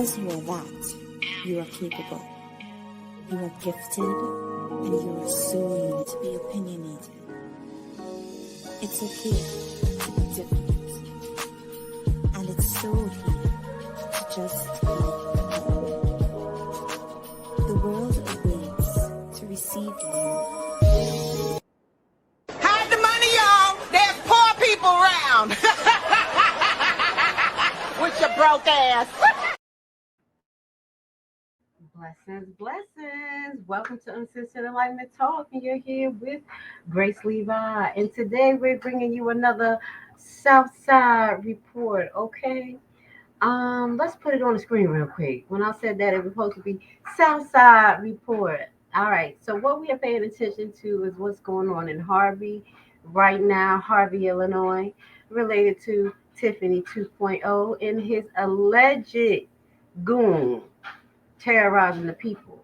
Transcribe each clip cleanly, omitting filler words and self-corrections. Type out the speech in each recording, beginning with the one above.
Because you are that, you are capable. You are gifted, and you are soon to be opinionated. It's okay to be different, and it's so okay to just be you. The world awaits to receive you. Hide the money, y'all. There's poor people around. With your broke ass. Blessings, blessings. Welcome to Uncensored Enlightenment Talk, and you're here with Grace Levi. And today we're bringing you another Southside report, okay? Let's put it on the screen real quick. When I said that, it was supposed to be Southside report. All right, so what we are paying attention to is what's going on in Harvey right now, Harvey, Illinois, related to Tiffany 2.0 and his alleged goon terrorizing the people.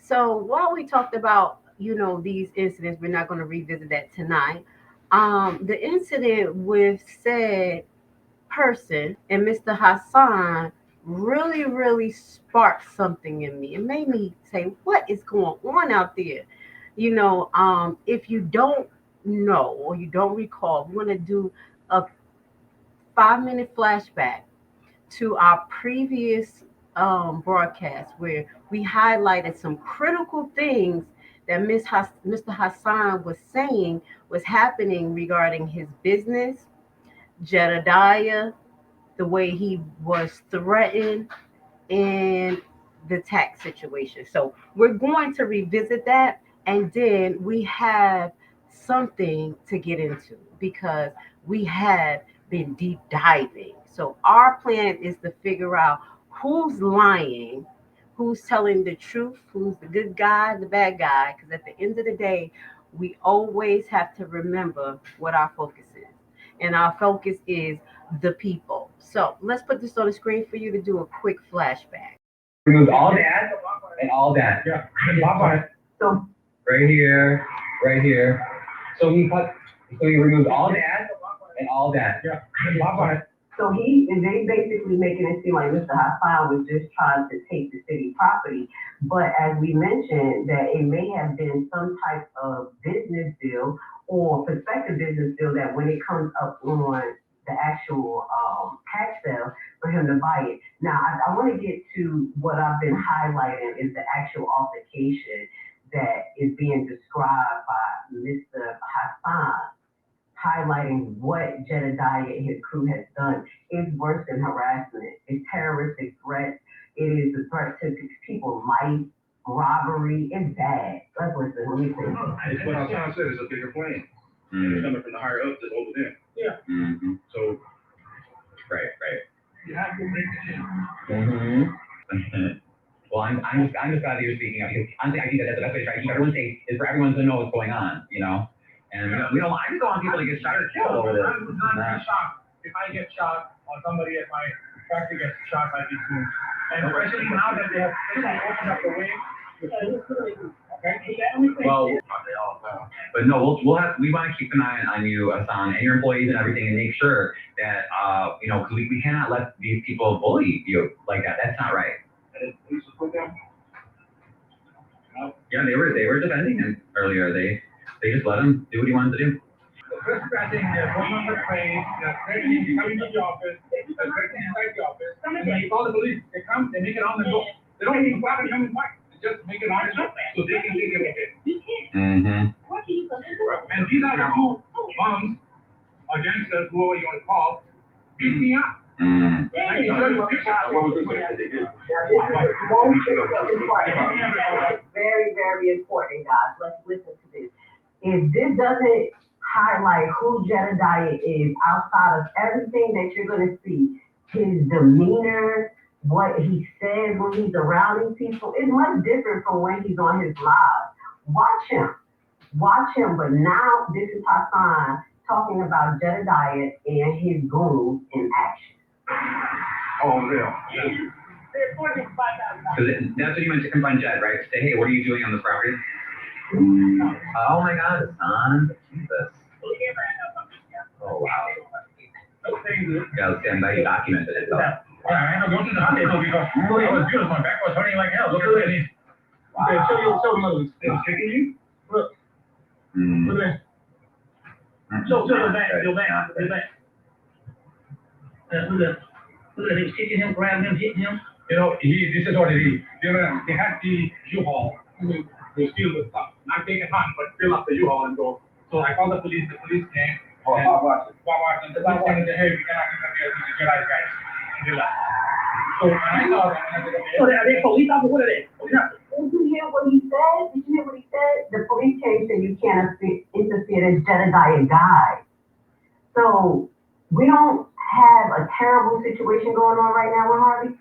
So while we talked about, these incidents, we're not going to revisit that tonight. The incident with said person and Mr. Hassan really, really sparked something in me. It made me say, what is going on out there? If you don't know or you don't recall, we want to do a 5-minute flashback to our previous broadcast where we highlighted some critical things that Mr. Hassan was saying was happening regarding his business, Jedidiah, the way he was threatened, and the tax situation. So we're going to revisit that, and then we have something to get into because we have been deep diving. So our plan is to figure out who's lying, who's telling the truth, who's the good guy, the bad guy, because at the end of the day, we always have to remember what our focus is. And our focus is the people. So let's put this on the screen for you to do a quick flashback. Remove all that and all that. Yeah. So right here, right here. So he removed all that and all that. Yeah. So they basically making it seem like Mr. Hassan was just trying to take the city property. But as we mentioned, that it may have been some type of business deal or prospective business deal that when it comes up on the actual tax sale for him to buy it. Now, I want to get to what I've been highlighting is the actual altercation that is being described by Mr. Hassan, highlighting what Jedidiah and his crew has done. Is worse than harassment. It's terroristic threats. It is a threat to people's life, robbery. It's bad. Let's listen. Let me see. It's what Hassan said. It's a bigger plan. It's coming from the higher ups that's over them. Yeah. Mm-hmm. So, right. You have to make it. Mm-hmm. Well, I'm just glad that you're speaking up because honestly, I think that's the best way to try to keep everyone safe is for everyone to know what's going on, And we don't. I just don't want people to get shot or killed over this. I would not be shocked if I get shot or somebody at my factory gets shot by these goons. And especially now that they have opened up the way. Well, but no, we want to keep an eye on you, Hassan, and your employees and everything, and make sure that because we cannot let these people bully you like that. That's not right. Yeah, they were defending him earlier. They just let him do what he wanted to do. The first thing they're going on the train, they come into the office, they're inside the office, and when you call the police, they come, they make it on the door. They don't even bother coming back. They just make it on the door so they can take it again. Mm-hmm. And these are the two bums or gangsters, whoever you want to call, beat me up. Mm. Very, very important, guys. Let's listen to this. If this doesn't highlight who Jedidiah is outside of everything that you're going to see, his demeanor, what he says when he's around these people, is much different from when he's on his live. Watch him. But now this is Hassan talking about Jedidiah and his goons in action. Oh, real. Because that's what you meant to confront Jed, right? Say, hey, what are you doing on this property? Oh my God, Hassan. Jesus. Oh wow. Yeah, let's see. I'm glad you documented it. I had to go to the hospital because I was good. My back was hurting like hell. Look at this. Okay, show them. It's kicking you? Look. Look at that. Show the back. Your back. Look at him kicking him, grabbing him, hitting him. You know, this is what it is. They had the U-Haul. They steal the stuff. Not take it hot, but fill up the U-Haul and go. So I called the police. The police came. Oh, Bob Watson. The police came and said, hey, we cannot interfere with the Jedi guys. And they left. So I saw them. So are they police officers? What are they? Did you hear what he said? The police came said you can't interfere. The Jedidiah guy. So we don't have a terrible situation going on right now with Harvey.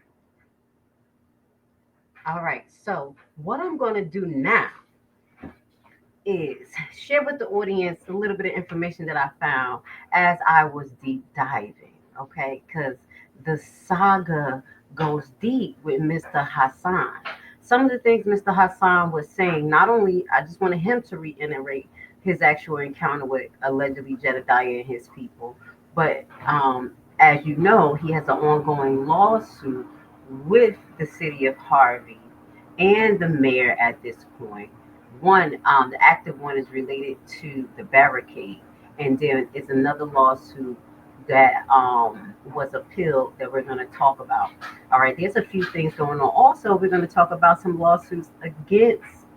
All right, so what I'm going to do now is share with the audience a little bit of information that I found as I was deep diving, okay? Because the saga goes deep with Mr. Hassan. Some of the things Mr. Hassan was saying, not only, I just wanted him to reiterate his actual encounter with allegedly Jedidiah and his people, but as you know, he has an ongoing lawsuit with the city of Harvey and the mayor at this point. One, the active one is related to the barricade, and there is another lawsuit that was appealed that we're going to talk about. All right, there's a few things going on. Also, we're going to talk about some lawsuits against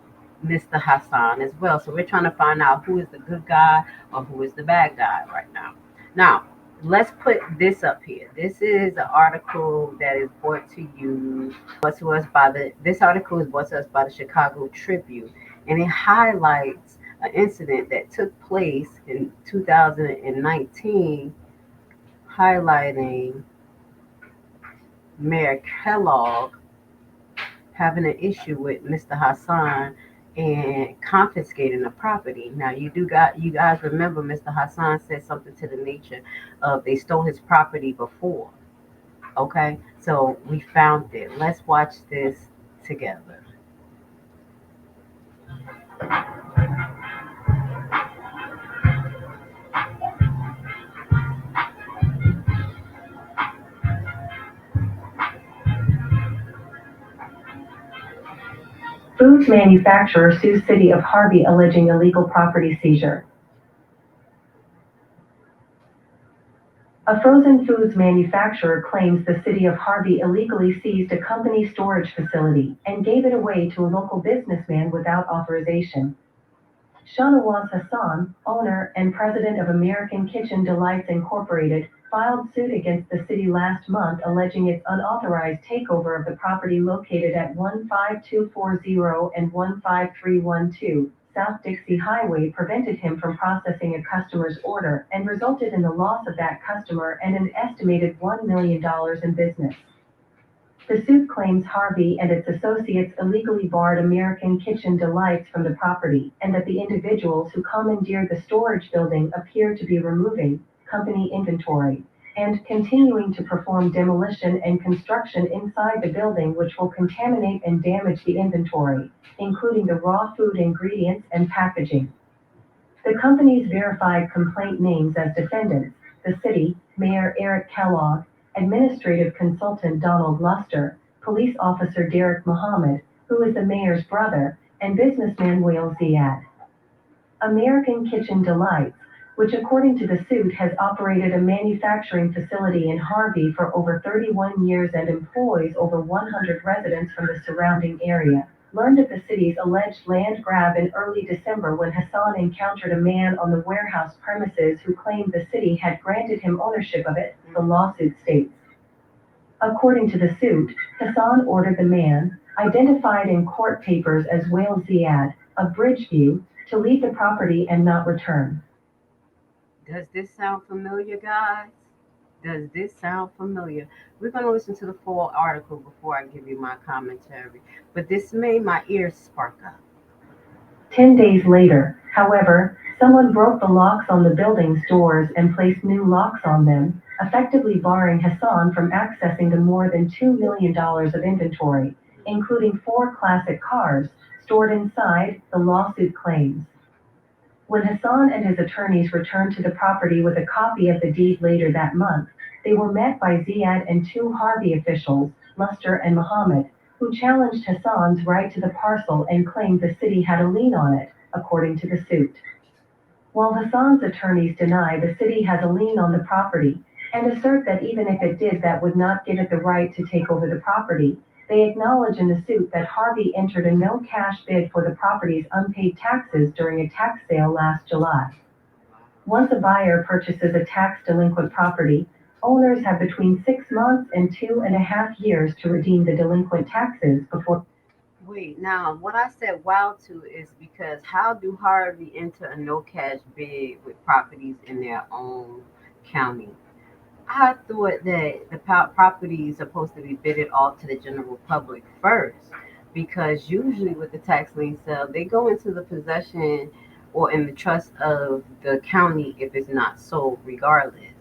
Mr. Hassan as well. So we're trying to find out who is the good guy or who is the bad guy right now. Now, let's put this up here. This is an article that is brought to us by this article is brought to us by the Chicago Tribune, and it highlights an incident that took place in 2019, highlighting Mayor Kellogg having an issue with Mr. Hassan and confiscating the property. Now, you guys remember Mr. Hassan said something to the nature of they stole his property before. Okay, so we found it. Let's watch this together. Foods manufacturer sues city of Harvey alleging illegal property seizure. A frozen foods manufacturer claims the city of Harvey illegally seized a company storage facility and gave it away to a local businessman without authorization. Shahnawaz Hassan, owner and president of American Kitchen Delights Incorporated, filed suit against the city last month alleging its unauthorized takeover of the property located at 15240 and 15312 South Dixie Highway prevented him from processing a customer's order and resulted in the loss of that customer and an estimated $1 million in business. The suit claims Harvey and its associates illegally barred American Kitchen Delights from the property, and that the individuals who commandeered the storage building appear to be removing company inventory and continuing to perform demolition and construction inside the building, which will contaminate and damage the inventory, including the raw food ingredients and packaging. The company's verified complaint names as defendants the city, Mayor Eric Kellogg, Administrative Consultant Donald Luster, Police Officer Derek Muhammad, who is the mayor's brother, and businessman Wael Ziad. American Kitchen Delights, which according to the suit has operated a manufacturing facility in Harvey for over 31 years and employs over 100 residents from the surrounding area, learned of the city's alleged land grab in early December when Hassan encountered a man on the warehouse premises who claimed the city had granted him ownership of it, the lawsuit states. According to the suit, Hassan ordered the man, identified in court papers as Wael Ziad, of Bridgeview, to leave the property and not return. Does this sound familiar, guys? Does this sound familiar? We're going to listen to the full article before I give you my commentary, but this made my ears spark up. 10 days later, however, someone broke the locks on the building's doors and placed new locks on them, effectively barring Hassan from accessing the more than $2 million of inventory, including 4 classic cars, stored inside, the lawsuit claims. When Hassan and his attorneys returned to the property with a copy of the deed later that month, they were met by Ziad and two Harvey officials, Luster and Muhammad, who challenged Hassan's right to the parcel and claimed the city had a lien on it, according to the suit. While Hassan's attorneys deny the city has a lien on the property, and assert that even if it did, that would not give it the right to take over the property, they acknowledge in the suit that Harvey entered a no-cash bid for the property's unpaid taxes during a tax sale last July. Once a buyer purchases a tax-delinquent property, owners have between 6 months and 2.5 years to redeem the delinquent taxes before. Wait, now what I said wow to is because how do Harvey enter a no cash bid with properties in their own county? I thought that the property is supposed to be bidded off to the general public first, because usually with the tax lien sale, they go into the possession or in the trust of the county if it's not sold, regardless.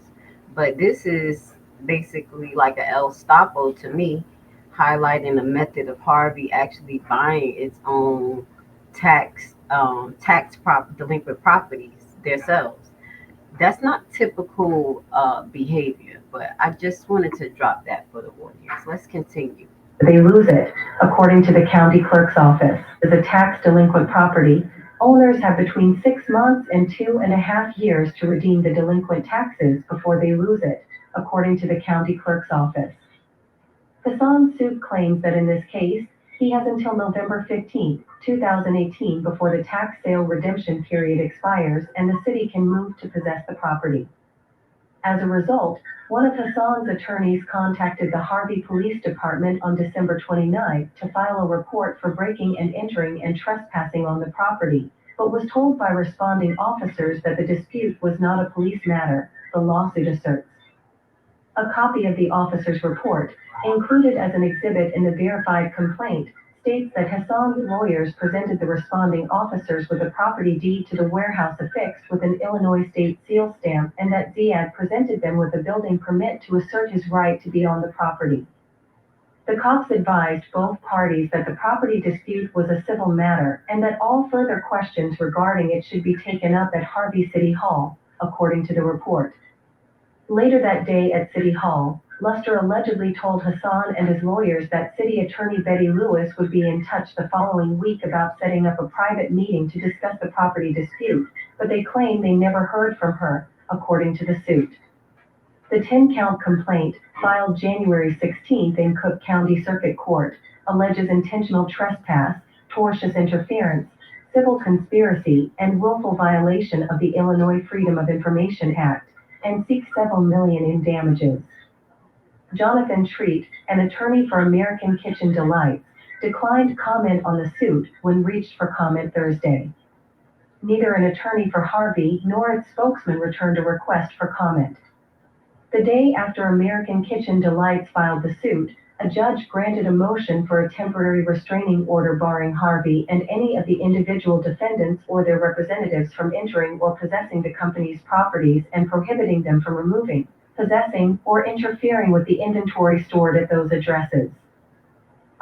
But this is basically like a El Stapo to me, highlighting the method of Harvey actually buying its own delinquent properties themselves. That's not typical behavior, but I just wanted to drop that for the audience. Let's continue. They lose it, according to the county clerk's office. As a tax delinquent property, owners have between 6 months and 2.5 years to redeem the delinquent taxes before they lose it, according to the county clerk's office. Hassan's suit claims that in this case, he has until November 15, 2018 before the tax sale redemption period expires and the city can move to possess the property. As a result, one of Hassan's attorneys contacted the Harvey Police Department on December 29 to file a report for breaking and entering and trespassing on the property, but was told by responding officers that the dispute was not a police matter, the lawsuit asserts. A copy of the officer's report, included as an exhibit in the verified complaint, states that Hassan's lawyers presented the responding officers with a property deed to the warehouse affixed with an Illinois state seal stamp, and that Ziad presented them with a building permit to assert his right to be on the property. The cops advised both parties that the property dispute was a civil matter and that all further questions regarding it should be taken up at Harvey City Hall, according to the report. Later that day at City Hall, Luster allegedly told Hassan and his lawyers that City Attorney Betty Lewis would be in touch the following week about setting up a private meeting to discuss the property dispute, but they claim they never heard from her, according to the suit. The 10-count complaint, filed January 16 in Cook County Circuit Court, alleges intentional trespass, tortious interference, civil conspiracy, and willful violation of the Illinois Freedom of Information Act, and seeks several million in damages. Jonathan Treat, an attorney for American Kitchen Delights, declined comment on the suit when reached for comment Thursday. Neither an attorney for Harvey nor its spokesman returned a request for comment. The day after American Kitchen Delights filed the suit, a judge granted a motion for a temporary restraining order barring Harvey and any of the individual defendants or their representatives from entering or possessing the company's properties and prohibiting them from removing, possessing, or interfering with the inventory stored at those addresses.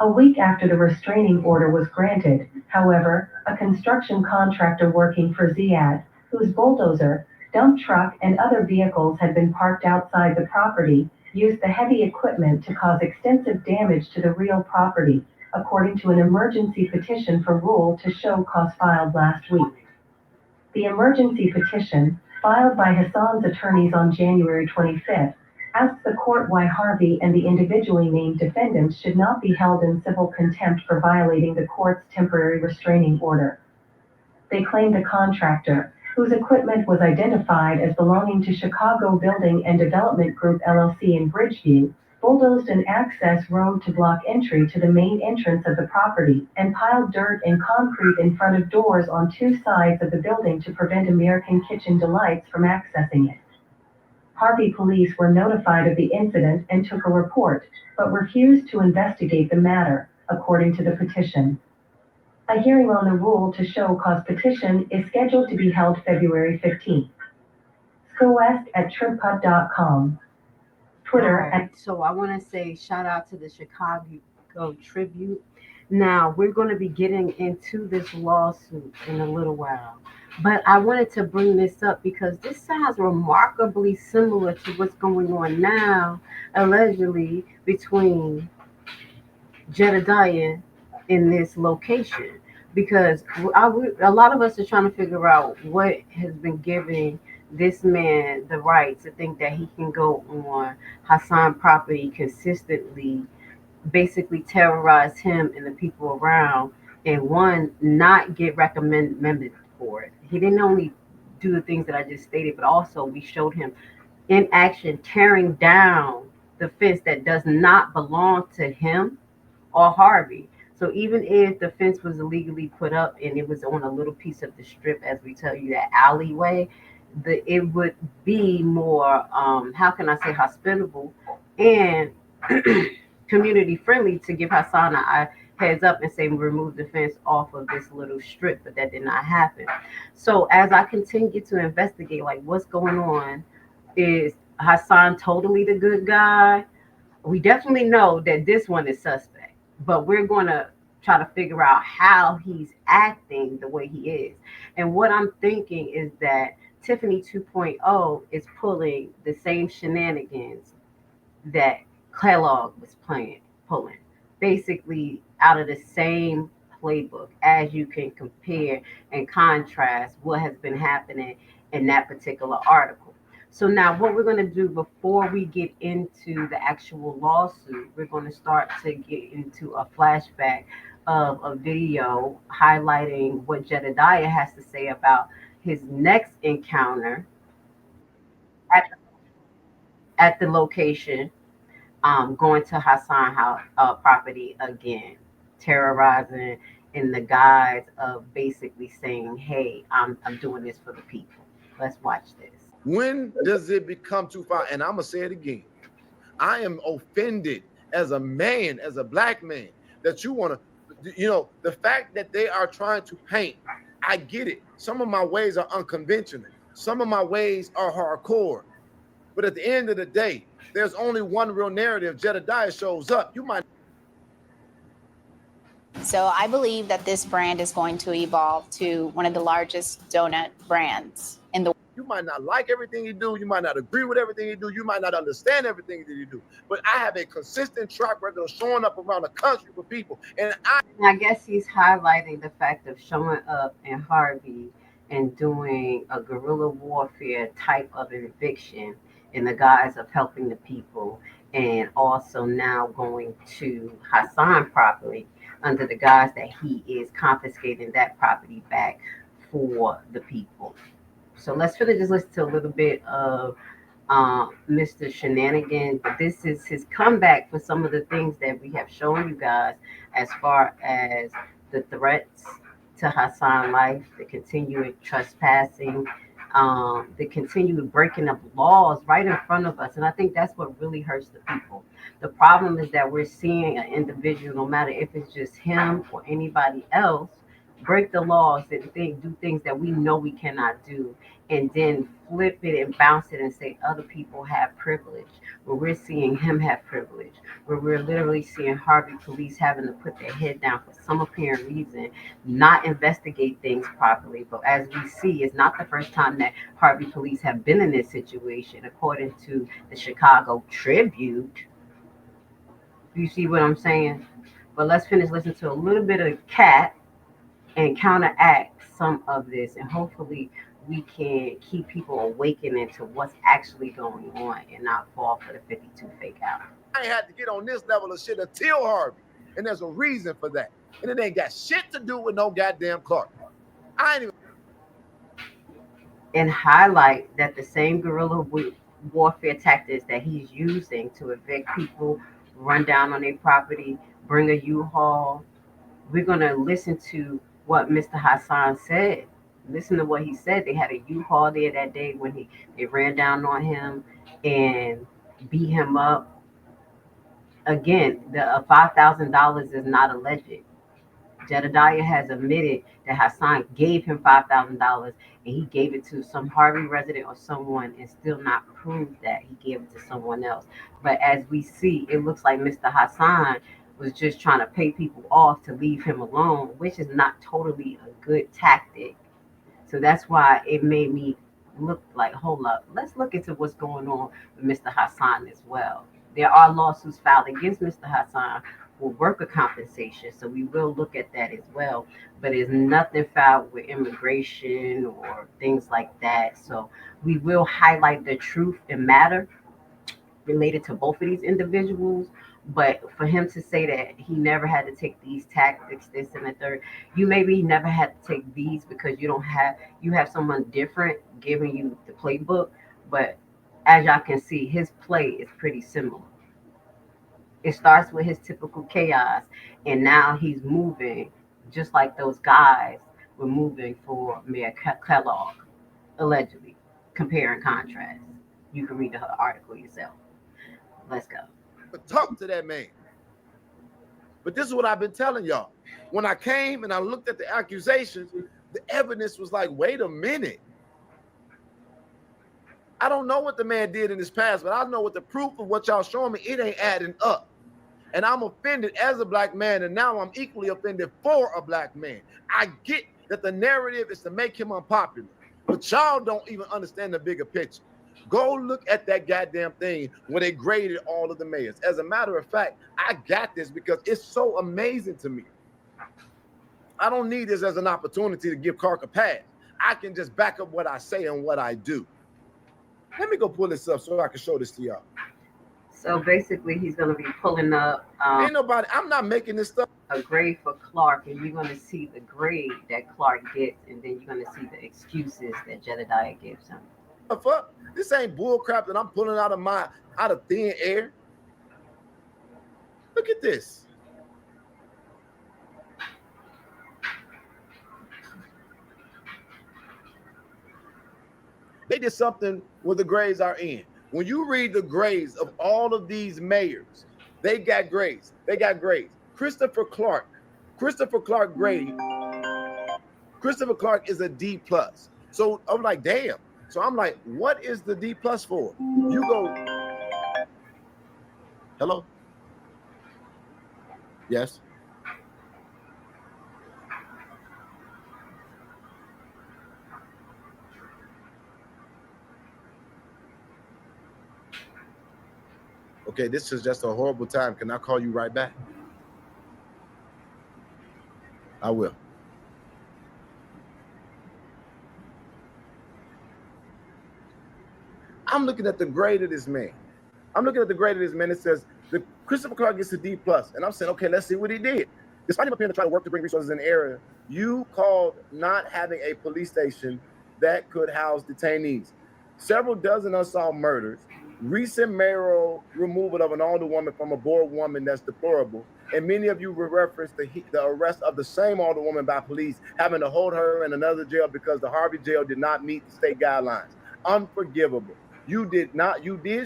A week after the restraining order was granted, however, a construction contractor working for Ziad, whose bulldozer, dump truck, and other vehicles had been parked outside the property, used the heavy equipment to cause extensive damage to the real property, according to an emergency petition for rule to show cause filed last week. The emergency petition, filed by Hassan's attorneys on January 25, asks the court why Harvey and the individually named defendants should not be held in civil contempt for violating the court's temporary restraining order. They claim the contractor, whose equipment was identified as belonging to Chicago Building and Development Group LLC in Bridgeview, bulldozed an access road to block entry to the main entrance of the property and piled dirt and concrete in front of doors on two sides of the building to prevent American Kitchen Delights from accessing it. Harvey police were notified of the incident and took a report, but refused to investigate the matter, according to the petition. A hearing on the rule to show cause petition is scheduled to be held February 15th. ScoWest@tribpub.com. Twitter at. So I want to say shout out to the Chicago Tribune. Now we're going to be getting into this lawsuit in a little while, But I wanted to bring this up because this sounds remarkably similar to what's going on now, allegedly, between Jedidiah in this location. Because a lot of us are trying to figure out what has been giving this man the right to think that he can go on Hassan property consistently, basically terrorize him and the people around, and one, not get recommended for it. He didn't only do the things that I just stated, but also we showed him in action tearing down the fence that does not belong to him or Harvey. So even if the fence was illegally put up and it was on a little piece of the strip, as we tell you, that alleyway, it would be more, how can I say, hospitable and community friendly to give Hassan a heads up and say remove the fence off of this little strip, but that did not happen. So as I continue to investigate, like what's going on, is Hassan totally the good guy? We definitely know that this one is suspect, but we're going to try to figure out how he's acting the way he is. And what I'm thinking is that Tiffany 2.0 is pulling the same shenanigans that Kellogg was pulling, basically out of the same playbook, as you can compare and contrast what has been happening in that particular article. So now what we're going to do before we get into the actual lawsuit, we're going to start to get into a flashback of a video highlighting what Jedidiah has to say about his next encounter at, at the location, going to Hassan house property again, terrorizing in the guise of basically saying, "Hey, I'm doing this for the people." Let's watch this. When does it become too far? And I'm gonna say it again. I am offended as a man, as a black man, that you want to, the fact that they are trying to paint. I get it. Some of my ways are unconventional. Some of my ways are hardcore. But at the end of the day, there's only one real narrative. Jedidiah shows up. You might. So I believe that this brand is going to evolve to one of the largest donut brands in the world. You might not like everything you do. You might not agree with everything you do. You might not understand everything that you do. But I have a consistent track record of showing up around the country for people. And I guess he's highlighting the fact of showing up in Harvey and doing a guerrilla warfare type of eviction in the guise of helping the people, and also now going to Hassan property under the guise that he is confiscating that property back for the people. So let's really just listen to a little bit of Mr. Shenanigan. But this is his comeback for some of the things that we have shown you guys, as far as the threats to Hassan life, the continued trespassing, the continued breaking of laws right in front of us. And I think that's what really hurts the people. The problem is that we're seeing an individual, no matter if it's just him or anybody else, break the laws and do things that we know we cannot do, and then flip it and bounce it and say other people have privilege, where we're seeing him have privilege, where we're literally seeing Harvey police having to put their head down for some apparent reason, not investigate things properly. But as we see, it's not the first time that Harvey police have been in this situation, according to the Chicago Tribune. You see what I'm saying? But let's finish listening to a little bit of Cat and counteract some of this, and hopefully we can keep people awakening to what's actually going on and not fall for the 52 fake out. I ain't had to get on this level of shit until Harvey, and there's a reason for that. And it ain't got shit to do with no goddamn Clark. I ain't even. And highlight that the same guerrilla warfare tactics that he's using to evict people, run down on their property, bring a U-Haul. We're gonna listen to what Mr. Hassan said. Listen to what he said. They had a U-Haul there that day when they ran down on him and beat him up. Again, the $5,000 is not alleged. Jedidiah has admitted that Hassan gave him $5,000 and he gave it to some Harvey resident or someone, and still not proved that he gave it to someone else. But as we see, it looks like Mr. Hassan was just trying to pay people off to leave him alone, which is not totally a good tactic So that's why it made me look like, hold up, let's look into what's going on with Mr. Hassan as well. There are lawsuits filed against Mr. Hassan for worker compensation, so we will look at that as well. But there's nothing filed with immigration or things like that. So we will highlight the truth and matter related to both of these individuals. But for him to say that he never had to take these tactics, this and the third, you maybe never had to take these because you have someone different giving you the playbook. But as y'all can see, his play is pretty similar. It starts with his typical chaos, and now he's moving just like those guys were moving for Mayor Kellogg, allegedly. Compare and contrast. You can read the article yourself. Let's go. Talk to that man. But this is what I've been telling y'all. When I came and I looked at the accusations, the evidence was like, wait a minute. I don't know what the man did in his past, but I know what the proof of what y'all showing me, it ain't adding up. And I'm offended as a black man, and now I'm equally offended for a black man. I get that the narrative is to make him unpopular, but y'all don't even understand the bigger picture. Go look at that goddamn thing where they graded all of the mayors. As a matter of fact, I got this because it's so amazing to me. I don't need this as an opportunity to give Clark a pass. I can just back up what I say and what I do. Let me go pull this up so I can show this to y'all. So basically, he's going to be pulling up. Ain't nobody, I'm not making this stuff. A grade for Clark, and you're going to see the grade that Clark gets, and then you're going to see the excuses that Jedidiah gives him. Fuck, this ain't bull crap that I'm pulling out of thin air. Look at this. They did something where the grades are in. When you read the grades of all of these mayors, they got grades. They got grades. Christopher Clark grade. Christopher Clark is a D+. So I'm like, damn. So I'm like, what is the D+ for? You go. Hello? Yes. Okay, this is just a horrible time. Can I call you right back? I will. I'm looking at the grade of this man. It says the Christopher Clark gets a D+. And I'm saying, okay, let's see what he did. Despite him appearing to try to work to bring resources in the area, you called not having a police station that could house detainees. Several dozen unsolved murders, recent mayoral removal of an older woman from a bored woman that's deplorable, and many of you referenced the arrest of the same older woman by police, having to hold her in another jail because the Harvey jail did not meet the state guidelines. Unforgivable. You did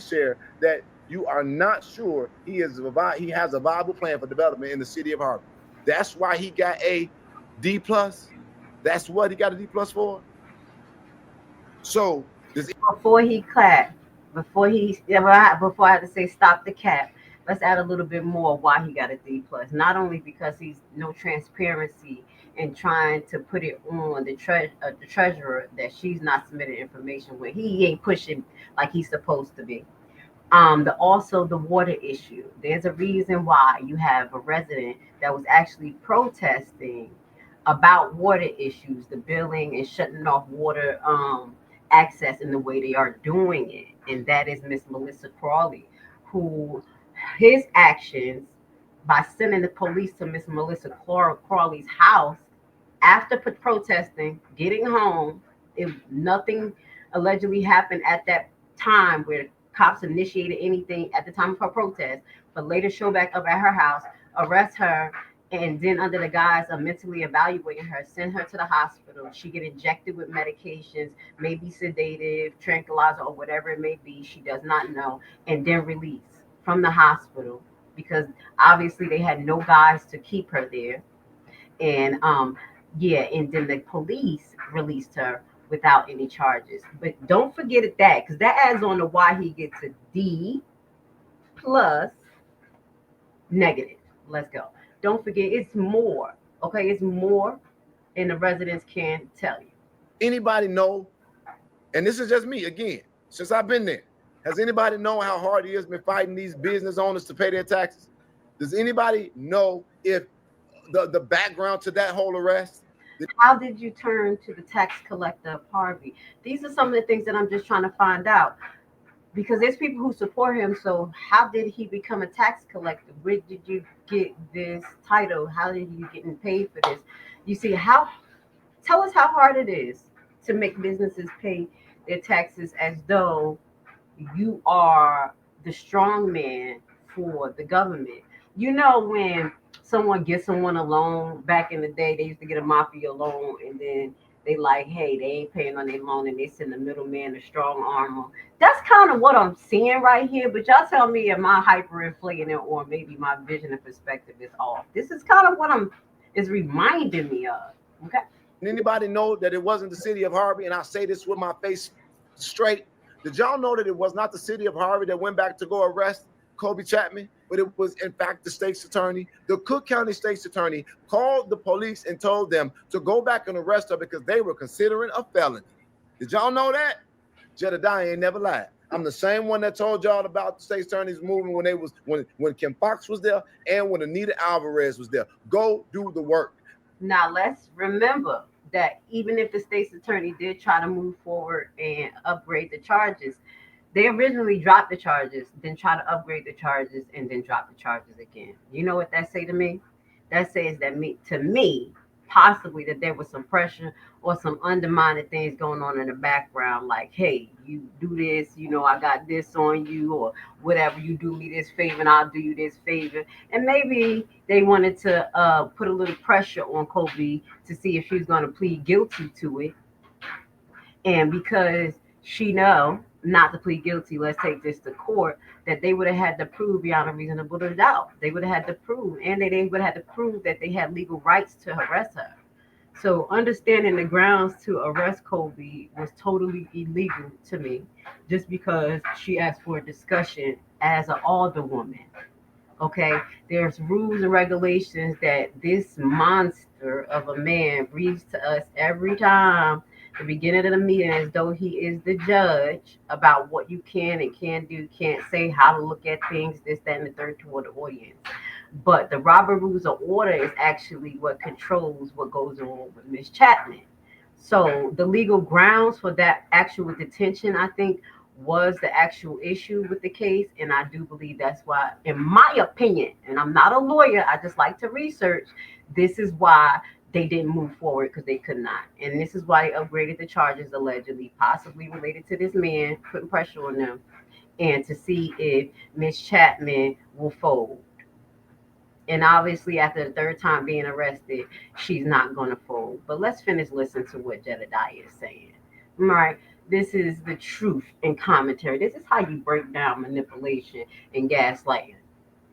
share that you are not sure he has a viable plan for development in the city of Harvey. That's why he got a D+. That's what he got a D+ for. So before he clapped, before I had to say stop the cap, let's add a little bit more why he got a D+. Not only because he's no transparency and trying to put it on the treasurer that she's not submitting information with. He ain't pushing like he's supposed to be. Also the water issue. There's a reason why you have a resident that was actually protesting about water issues, the billing and shutting off water access in the way they are doing it. And that is Miss Melissa Crawley, who his actions by sending the police to Miss Melissa Crawley's house after protesting, getting home, nothing allegedly happened at that time where cops initiated anything at the time of her protest, but later show back up at her house, arrest her, and then under the guise of mentally evaluating her, send her to the hospital. She get injected with medications, maybe sedative, tranquilizer, or whatever it may be. She does not know, and then release from the hospital because obviously they had no guys to keep her there. And and then the police released her without any charges. But don't forget that, because that adds on to why he gets a D+ negative. Let's go. Don't forget, it's more. Okay, it's more, and the residents can't tell you. anybody know? And this is just me again, since I've been there. Has anybody know how hard it has been fighting these business owners to pay their taxes? Does anybody know if the background to that whole arrest? How did you turn to the tax collector of Harvey? These are some of the things that I'm just trying to find out. Because there's people who support him. So how did he become a tax collector? Where did you get this title? How did you get paid for this? You see, tell us how hard it is to make businesses pay their taxes as though you are the strong man for the government. You know, when someone gets someone a loan back in the day, they used to get a mafia loan, and then they like, hey, they ain't paying on their loan, and they send the middleman a strong armor. That's kind of what I'm seeing right here. But y'all tell me, am I hyperinflating it, or maybe my vision and perspective is off? This is kind of what is reminding me of. Okay. Anybody know that it wasn't the city of Harvey? And I say this with my face straight. Did y'all know that it was not the city of Harvey that went back to go arrest Kobe Chapman, but it was in fact the state's attorney? The Cook County state's attorney called the police and told them to go back and arrest her because they were considering a felony. Did y'all know that? Jedidiah ain't never lied. I'm the same one that told y'all about the state's attorney's movement when Kim Fox was there and when Anita Alvarez was there. Go do the work. Now let's remember that even if the state's attorney did try to move forward and upgrade the charges, they originally dropped the charges, then try to upgrade the charges, and then drop the charges again. You know what that say to me? That says that to me, possibly that there was some pressure or some undermining things going on in the background, like, hey, you do this, you know, I got this on you, or whatever, you do me this favor and I'll do you this favor. And maybe they wanted to put a little pressure on Kobe to see if she was going to plead guilty to it. And because she know not to plead guilty, let's take this to court, that they would have had to prove beyond a reasonable doubt. They would have had to prove, and they would have had to prove that they had legal rights to arrest her. So understanding the grounds to arrest Kobe was totally illegal to me, just because she asked for a discussion as an alderwoman. Okay, there's rules and regulations that this monster of a man reads to us every time the beginning of the meeting, as though he is the judge about what you can and can't do, can't say, how to look at things, this, that, and the third toward the audience. But the Robert Rules of Order is actually what controls what goes on with Miss Chapman. So the legal grounds for that actual detention, I think, was the actual issue with the case. And I do believe that's why, in my opinion, and I'm not a lawyer, I just like to research, this is why they didn't move forward, because they could not. And this is why they upgraded the charges, allegedly, possibly related to this man, putting pressure on them, and to see if Miss Chapman will fold. And obviously, after the third time being arrested, she's not going to fold. But let's finish listening to what Jedidiah is saying. All right. This is the truth and commentary. This is how you break down manipulation and gaslighting.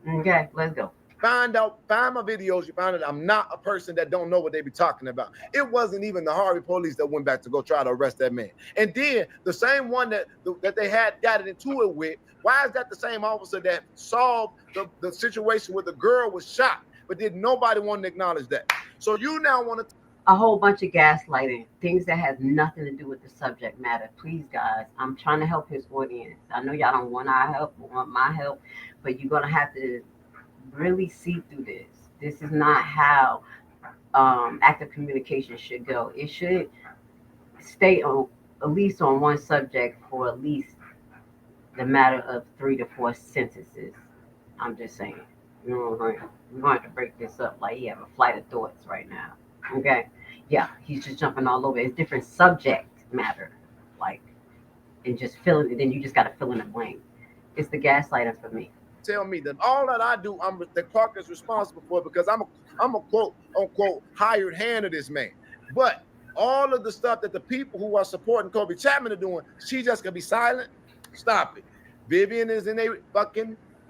Okay, let's go. Find my videos, you find out I'm not a person that don't know what they be talking about. It wasn't even the Harvey police that went back to go try to arrest that man. And then the same one that they had got it into it with, why is that the same officer that solved the situation where the girl was shot, but did nobody want to acknowledge that? So you now want to... A whole bunch of gaslighting, things that has nothing to do with the subject matter. Please, guys, I'm trying to help his audience. I know y'all don't want our help, want my help, but you're going to have to really see through this. This is not how active communication should go. It should stay on at least on one subject for at least the matter of 3 to 4 sentences. I'm just saying. You know, we're going to break this up like he have a flight of thoughts right now. Okay? Yeah, he's just jumping all over. It's different subject matter, like, and just filling it. Then you just got to fill in the blank. It's the gaslighting for me. Tell me that all that I do, the Clark is responsible for, because I'm a quote unquote hired hand of this man. But all of the stuff that the people who are supporting Kobe Chapman are doing, she just gonna be silent. Stop it. Vivian is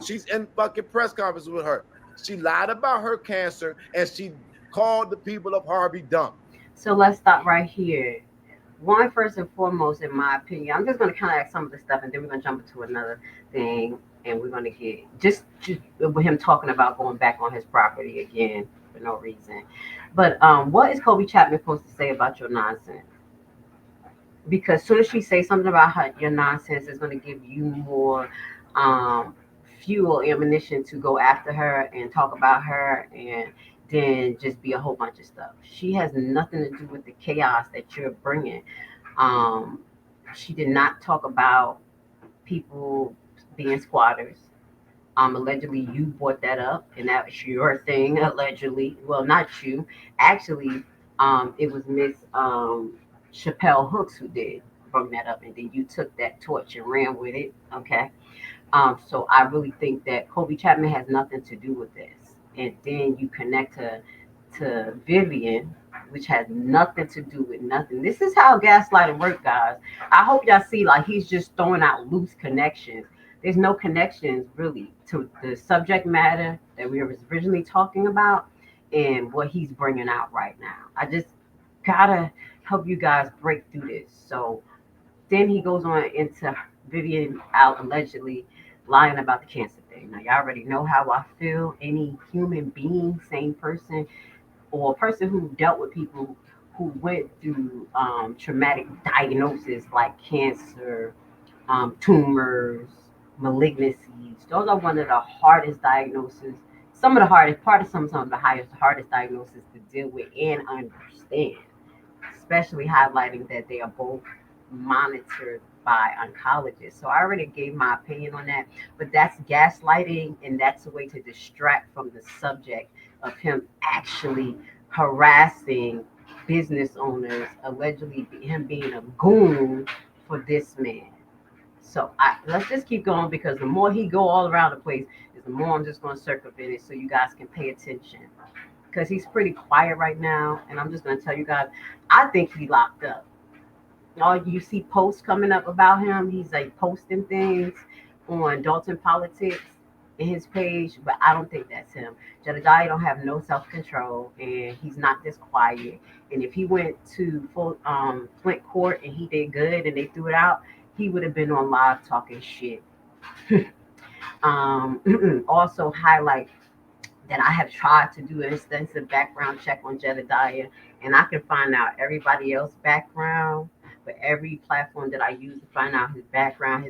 she's in fucking press conference with her. She lied about her cancer and she called the people of Harvey dumb. So let's stop right here. One, first and foremost, in my opinion, I'm just going to kind of ask some of the stuff, and then we're going to jump into another thing, and we're going to get just with him talking about going back on his property again for no reason. But what is Kobe Chapman supposed to say about your nonsense? because soon as she says something about her, your nonsense is going to give you more um, fuel, ammunition to go after her and talk about her, and then just be a whole bunch of stuff. She has nothing to do with the chaos that you're bringing. Um, she did not talk about people being squatters. Allegedly, you brought that up, and that was your thing. Allegedly, well, not you. Actually, it was Miss Chappelle Hooks who did bring that up, and then you took that torch and ran with it. Okay. So I really think that Kobe Chapman has nothing to do with this. And then you connect her to Vivian, which has nothing to do with nothing. This is how gaslighting works, guys. I hope y'all see, like, he's just throwing out loose connections. There's no connections really to the subject matter that we were originally talking about and what he's bringing out right now. I just gotta help you guys break through this. So then he goes on into Vivian out allegedly lying about the cancer thing. Now, y'all already know how I feel. Any human being, sane person, or a person who dealt with people who went through traumatic diagnoses like cancer, tumors, malignancies. Those are one of the hardest diagnoses. Some of the hardest, part of some of the hardest diagnoses to deal with and understand, especially highlighting that they are both monitored by oncologists. So I already gave my opinion on that, but that's gaslighting, and that's a way to distract from the subject of him actually harassing business owners, allegedly him being a goon for this man. So let's just keep going, because the more he go all around the place, is the more I'm just going to circumvent it so you guys can pay attention. Because he's pretty quiet right now, and I'm just going to tell you guys, I think he locked up. All you see posts coming up about him. He's like posting things on Dalton Politics in his page, but I don't think that's him. Jedidiah don't have no self-control, and he's not this quiet. And if he went to Flint Court and he did good and they threw it out, he would have been on live talking shit. Also highlight that I have tried to do an extensive background check on Jedidiah, and I can find out everybody else's background. But every platform that I use to find out his background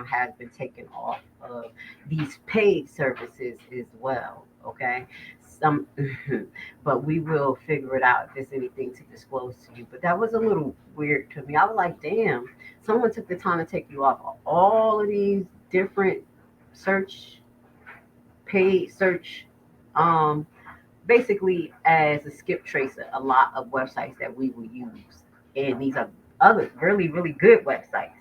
has been taken off of these paid services as well. Okay, but we will figure it out if there's anything to disclose to you. But that was a little weird to me. I was like, damn, someone took the time to take you off of all of these different paid search, basically as a skip tracer, a lot of websites that we will use. And these are other really, really good websites.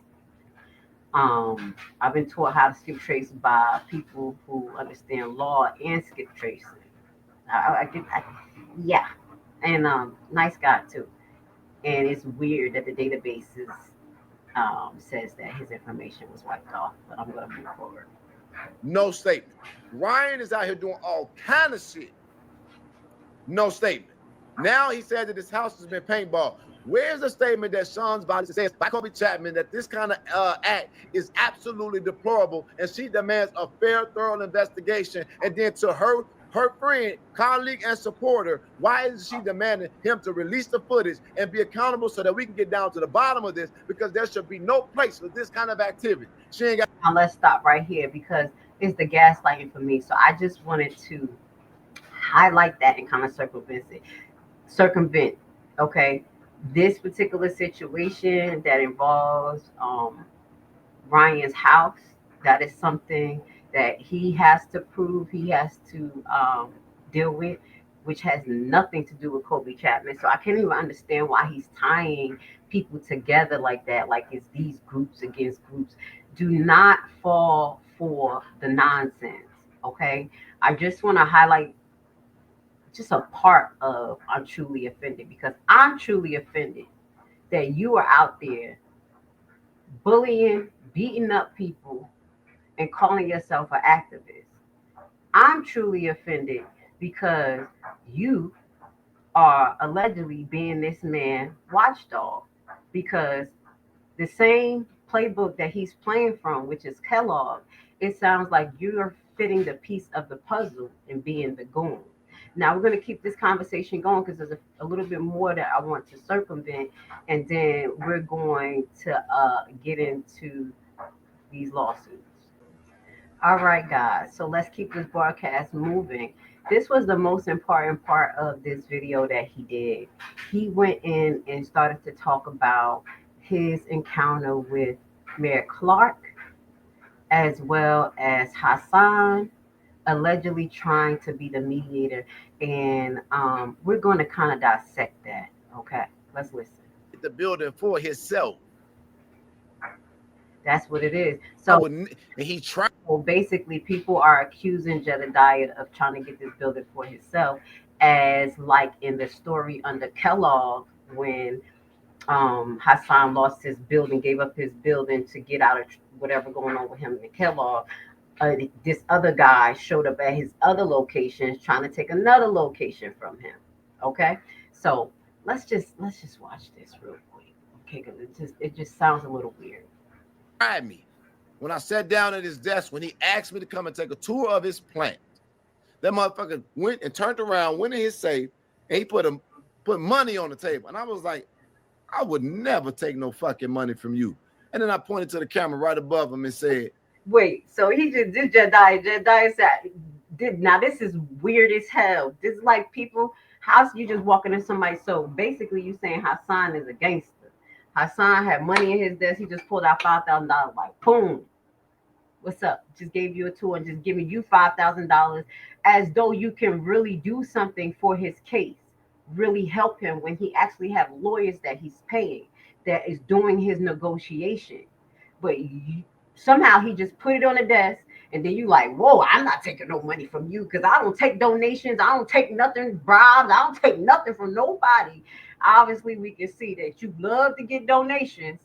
I've been taught how to skip trace by people who understand law and skip tracing. Yeah, and nice guy too. And it's weird that the databases says that his information was wiped off. But I'm gonna move forward. No statement. Ryan is out here doing all kind of shit. No statement. Now he said that his house has been paintball. Where's the statement that Sean's body says by Kobe Chapman that this kind of act is absolutely deplorable, and she demands a fair, thorough investigation? And then to her friend, colleague, and supporter, why is she demanding him to release the footage and be accountable so that we can get down to the bottom of this? Because there should be no place for this kind of activity. She ain't got. Now let's stop right here, because it's the gaslighting for me. So I just wanted to highlight that and kind of circumvent. Okay. This particular situation that involves Ryan's house, that is something that he has to prove, he has to deal with, which has nothing to do with Kobe Chapman. So I can't even understand why he's tying people together like that, like it's these groups against groups. Do not fall for the nonsense, okay? I just want to highlight just a part of I'm truly offended, because I'm truly offended that you are out there bullying, beating up people, and calling yourself an activist. I'm truly offended because you are allegedly being this man watchdog, because the same playbook that he's playing from, which is Kellogg, it sounds like you're fitting the piece of the puzzle and being the goon. Now we're going to keep this conversation going because there's a little bit more that I want to circumvent, and then we're going to get into these lawsuits. All right, guys. So let's keep this broadcast moving. This was the most important part of this video that he did. He went in and started to talk about his encounter with Mayor Clark as well as Hassan, allegedly trying to be the mediator. And we're going to kind of dissect that. Okay, let's listen. The building for himself. That's what it is. So he tried. Well, basically, people are accusing Jedidiah of trying to get this building for himself, as like in the story under Kellogg when Hassan lost his building, gave up his building to get out of whatever going on with him in Kellogg. This other guy showed up at his other locations trying to take another location from him. Okay, so let's just watch this real quick. Okay, because it just sounds a little weird. Tried me when I sat down at his desk when he asked me to come and take a tour of his plant. That motherfucker went and turned around, went in his safe, and he put money on the table. And I was like, I would never take no fucking money from you. And then I pointed to the camera right above him and said, wait, so he just did Jediah. Jediah said, now this is weird as hell. This is like people, how's you just walking in somebody? So basically you saying Hassan is a gangster. Hassan had money in his desk. He just pulled out $5,000 like, boom. What's up? Just gave you a tour and just giving you $5,000 as though you can really do something for his case, really help him when he actually have lawyers that he's paying, that is doing his negotiation. But somehow he just put it on the desk, and then you like, whoa, I'm not taking no money from you because I don't take donations. I don't take nothing, bribes. I don't take nothing from nobody. Obviously, we can see that you love to get donations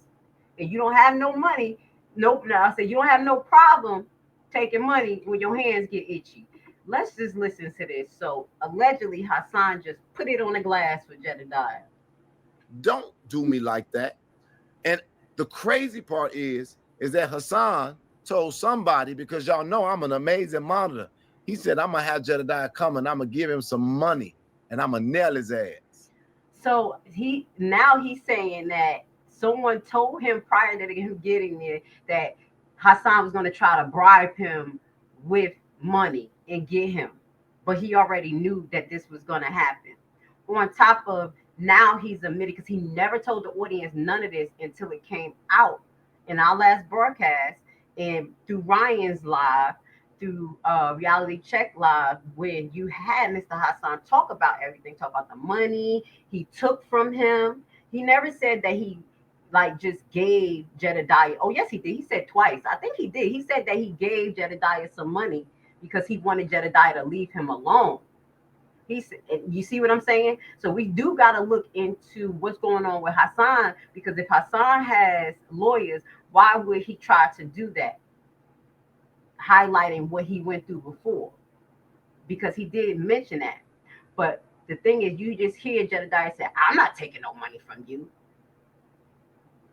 and you don't have no money. Nope. No, I said you don't have no problem taking money when your hands get itchy. Let's just listen to this. So allegedly, Hassan just put it on the glass for Jedidiah. Don't do me like that. And the crazy part is that Hassan told somebody, because y'all know I'm an amazing monitor. He said, I'm going to have Jedidiah come and I'm going to give him some money and I'm going to nail his ass. So now he's saying that someone told him prior to him getting there that Hassan was going to try to bribe him with money and get him. But he already knew that this was going to happen. On top of now he's admitted, because he never told the audience none of this until it came out in our last broadcast and through Ryan's live, through Reality Check Live, when you had Mr. Hassan talk about everything, talk about the money he took from him. He never said that he like just gave Jedidiah. Oh, yes, he did. He said twice. I think he did. He said that he gave Jedidiah some money because he wanted Jedidiah to leave him alone. You see what I'm saying? So we do got to look into what's going on with Hassan, because if Hassan has lawyers, why would he try to do that? Highlighting what he went through before, because he did mention that. But the thing is, you just hear Jedidiah say, I'm not taking no money from you.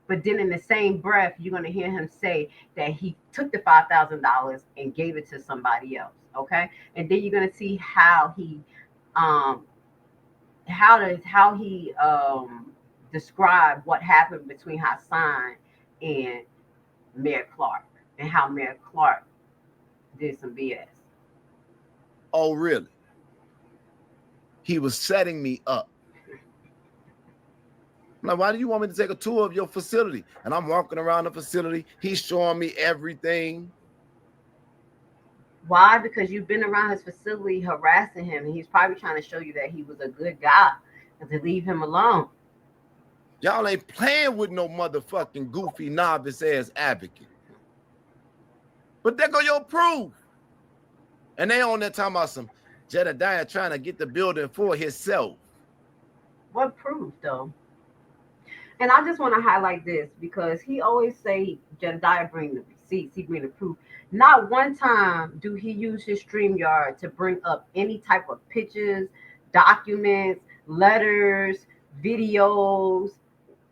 But then in the same breath, you're going to hear him say that he took the $5,000 and gave it to somebody else. Okay. And then you're going to see how he described what happened between Hassan and Mayor Clark, and how Mayor Clark did some BS. Oh, really? He was setting me up. I'm like, why do you want me to take a tour of your facility? And I'm walking around the facility. He's showing me everything. Why? Because you've been around his facility harassing him, and he's probably trying to show you that he was a good guy and to leave him alone. Y'all ain't playing with no motherfucking goofy novice ass advocate. But there go your proof. And they on there talking about some Jedidiah trying to get the building for himself. What proof, though? And I just want to highlight this, because he always say Jedidiah bring the receipts, he bring the proof. Not one time do he use his StreamYard to bring up any type of pictures, documents, letters, videos.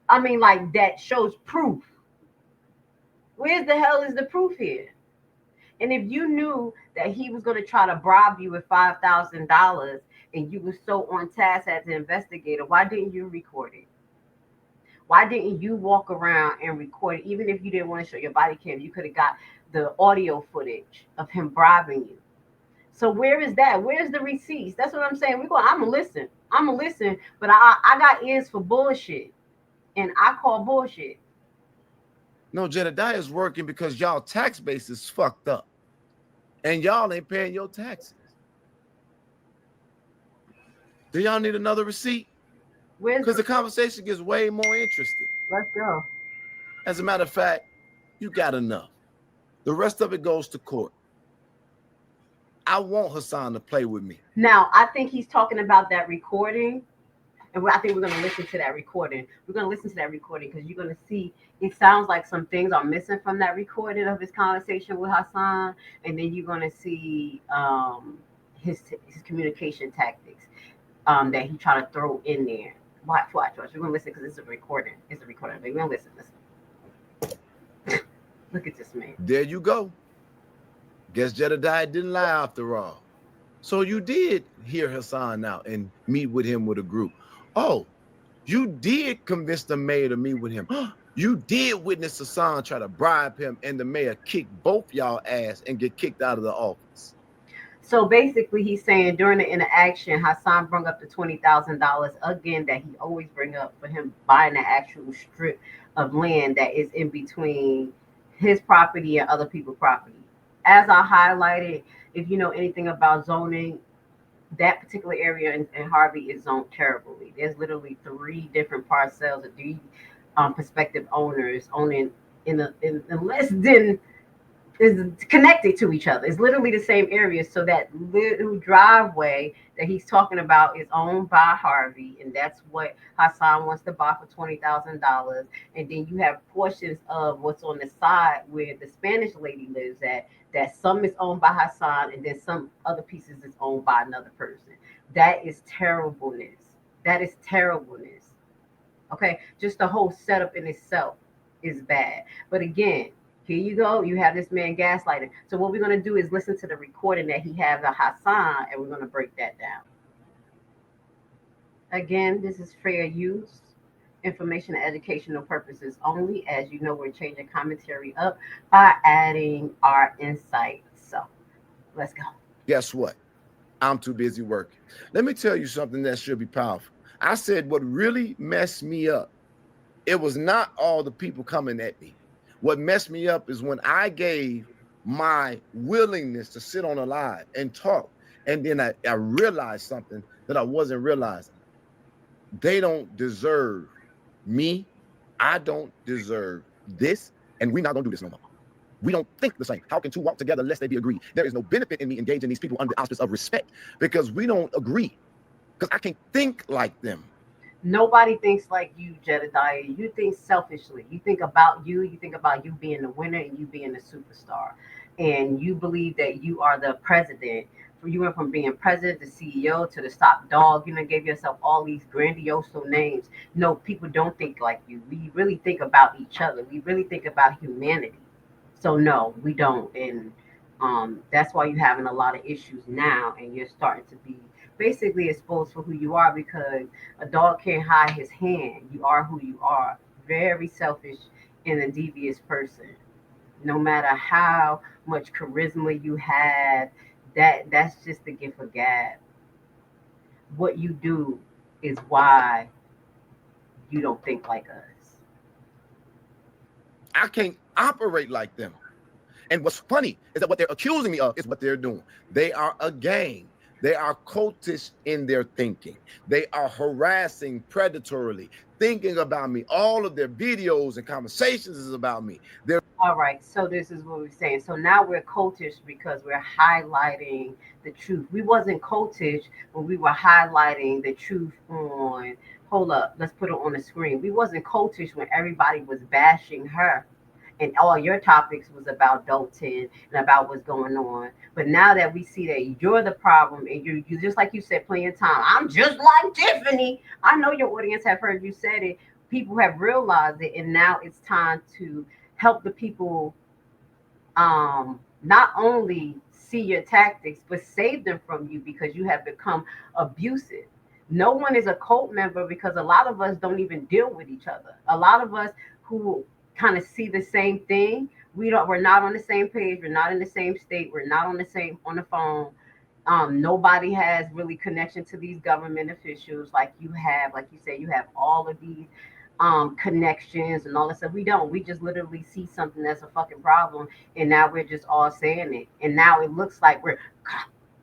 I mean, like, that shows proof. Where the hell is the proof here? And if you knew that he was going to try to bribe you with $5,000, and you were so on task as an investigator, why didn't you record it? Why didn't you walk around and record it? Even if you didn't want to show your body cam, you could have got the audio footage of him bribing you. So where is that? Where's the receipts? That's what I'm saying. I'm gonna listen. I'm gonna listen, but I got ears for bullshit, and I call bullshit. No, Jedidiah is working because y'all tax base is fucked up, and y'all ain't paying your taxes. Do y'all need another receipt? Because the conversation gets way more interesting. Let's go. As a matter of fact, you got enough. The rest of it goes to court. I want Hassan to play with me. Now, I think he's talking about that recording, and I think we're going to listen to that recording. We're going to listen to that recording because you're going to see it sounds like some things are missing from that recording of his conversation with Hassan, and then you're going to see his communication tactics that he tried to throw in there. Watch. We're going to listen because it's a recording. It's a recording. We're going to listen. Look at this man. There you go. Guess Jedidiah didn't lie after all. So you did hear Hassan out and meet with him with a group. Oh, you did convince the mayor to meet with him. You did witness Hassan try to bribe him and the mayor kick both y'all ass and get kicked out of the office. So basically he's saying during the interaction, Hassan brought up the $20,000 again that he always bring up for him buying the actual strip of land that is in between his property and other people's property. As I highlighted, if you know anything about zoning, that particular area in Harvey is zoned terribly. There's literally 3 different parcels of 3 prospective owners owning in less than is connected to each other. It's literally the same area. So that little driveway that he's talking about is owned by Harvey, and that's what Hassan wants to buy for $20,000. And then you have portions of what's on the side where the Spanish lady lives at, that some is owned by Hassan, and then some other pieces is owned by another person. That is terribleness. That is terribleness. Okay, just the whole setup in itself is bad. But again, here you go. You have this man gaslighting. So what we're going to do is listen to the recording that he has of Hassan, and we're going to break that down. Again, this is fair use, information and educational purposes only. As you know, we're changing commentary up by adding our insight. So let's go. Guess what? I'm too busy working. Let me tell you something that should be powerful. I said what really messed me up, it was not all the people coming at me. What messed me up is when I gave my willingness to sit on a live and talk, and then I realized something that I wasn't realizing. They don't deserve me. I don't deserve this, and we're not gonna do this no more. We don't think the same. How can 2 walk together unless they be agreed? There is no benefit in me engaging these people under the auspice of respect because we don't agree. Because I can't think like them. Nobody thinks like you, Jedidiah. You think selfishly. You think about you. You think about you being the winner and you being the superstar. And you believe that you are the president. You went from being president to CEO to the top dog. You know, gave yourself all these grandiose names. No, people don't think like you. We really think about each other. We really think about humanity. So no, we don't. And that's why you're having a lot of issues now, and you're starting to be basically exposed for who you are, because a dog can't hide his hand. You are who you are. Very selfish and a devious person. No matter how much charisma you have, that's just the gift of gab. What you do is why you don't think like us. I can't operate like them. And what's funny is that what they're accusing me of is what they're doing. They are a gang. They are cultish in their thinking. They are harassing predatorily, thinking about me. All of their videos and conversations is about me. All right, so this is what we're saying. So now we're cultish because we're highlighting the truth. We wasn't cultish when we were highlighting the truth on, hold up, let's put it on the screen. We wasn't cultish when everybody was bashing her. And all your topics was about Dalton and about what's going on. But now that we see that you're the problem, and you just like you said, plenty of time, I'm just like Tiffany. I know your audience have heard you said it. People have realized it, and now it's time to help the people not only see your tactics, but save them from you because you have become abusive. No one is a cult member because a lot of us don't even deal with each other. A lot of us who kind of see the same thing, we're not on the same page, we're not in the same state, we're not on the phone. Nobody has really connection to these government officials like you have, like you say, you have all of these connections and all that stuff. We don't. We just literally see something that's a fucking problem, and now we're just all saying it. And now it looks like we're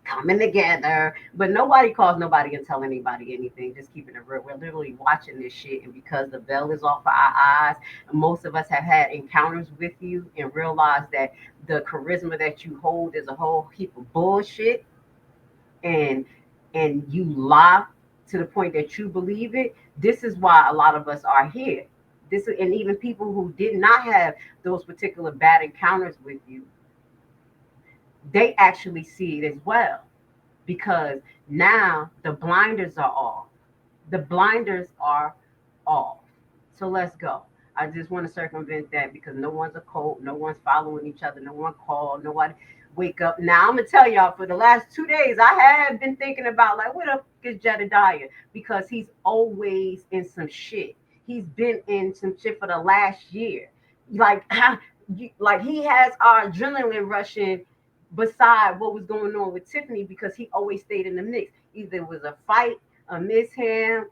coming together, but nobody calls nobody and tell anybody anything. Just keeping it real. We're literally watching this shit, and because the veil is off of our eyes, most of us have had encounters with you and realized that the charisma that you hold is a whole heap of bullshit, and you lie to the point that you believe it. This is why a lot of us are here. And even people who did not have those particular bad encounters with you, they actually see it as well, because now the blinders are off. The blinders are off. So let's go. I just want to circumvent that because no one's a cult, no one's following each other, no one called, nobody wake up. Now I'm gonna tell y'all, for the last 2 days, I have been thinking about like, what the fuck is Jedidiah? Because he's always in some shit. He's been in some shit for the last year. Like, like he has our adrenaline rushing beside what was going on with Tiffany, because he always stayed in the mix. Either it was a fight, a mishap,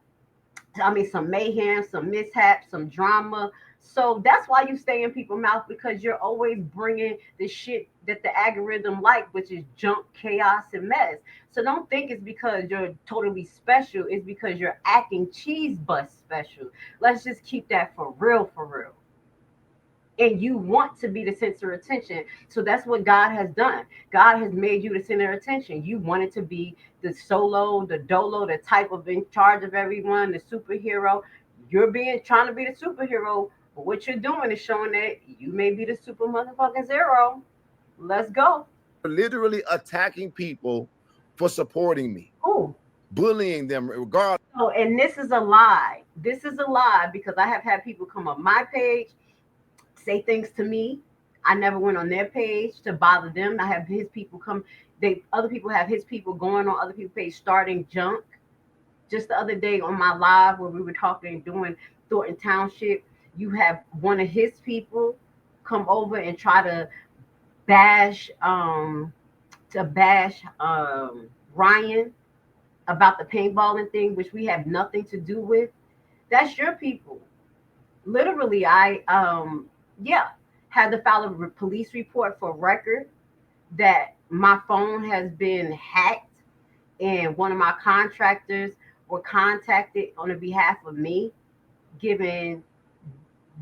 some mayhem, some mishap, some drama. So that's why you stay in people's mouth, because you're always bringing the shit that the algorithm like, which is junk, chaos, and mess. So don't think it's because you're totally special. It's because you're acting cheese bus special. Let's just keep that for real, for real. And you want to be the center of attention. So that's what God has done. God has made you the center of attention. You wanted to be the solo, the dolo, the type of in charge of everyone, the superhero. You're trying to be the superhero, but what you're doing is showing that you may be the super motherfucking zero. Let's go. Literally attacking people for supporting me. Who? Bullying them regardless. Oh, and this is a lie. This is a lie, because I have had people come on my page, say things to me. I never went on their page to bother them. I have his people come. Other people have his people going on other people's page starting junk. Just the other day on my live where we were talking, doing Thornton Township, you have one of his people come over and try to bash Ryan about the paintballing thing, which we have nothing to do with. That's your people. Literally, I had to file a police report for record that my phone has been hacked, and one of my contractors were contacted on the behalf of me, giving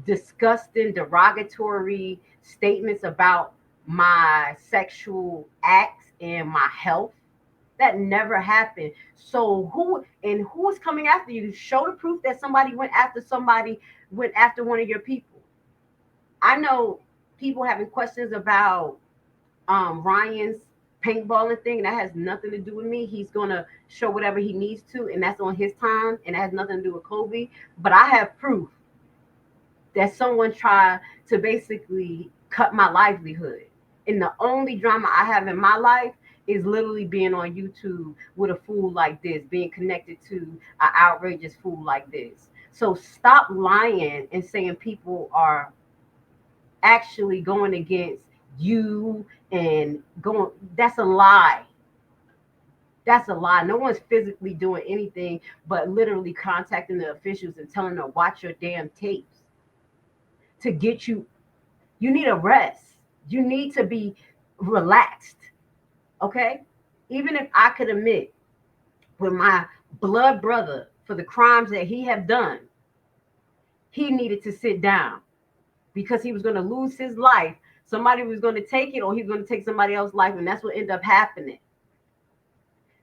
disgusting, derogatory statements about my sexual acts and my health. That never happened. So who's coming after you? Show the proof that somebody went after one of your people. I know people having questions about Ryan's paintballing thing. That has nothing to do with me. He's gonna show whatever he needs to, and that's on his time, and that has nothing to do with Kobe. But I have proof that someone tried to basically cut my livelihood. And the only drama I have in my life is literally being on YouTube with a fool like this, being connected to an outrageous fool like this. So stop lying and saying people are actually going against you and going. That's a lie. That's a lie. No one's physically doing anything but literally contacting the officials and telling them, watch your damn tapes to get you. You need a rest. You need to be relaxed. Okay? Even if I could admit with my blood brother for the crimes that he have done, he needed to sit down because he was going to lose his life. Somebody was going to take it, or he was going to take somebody else's life, and that's what ended up happening.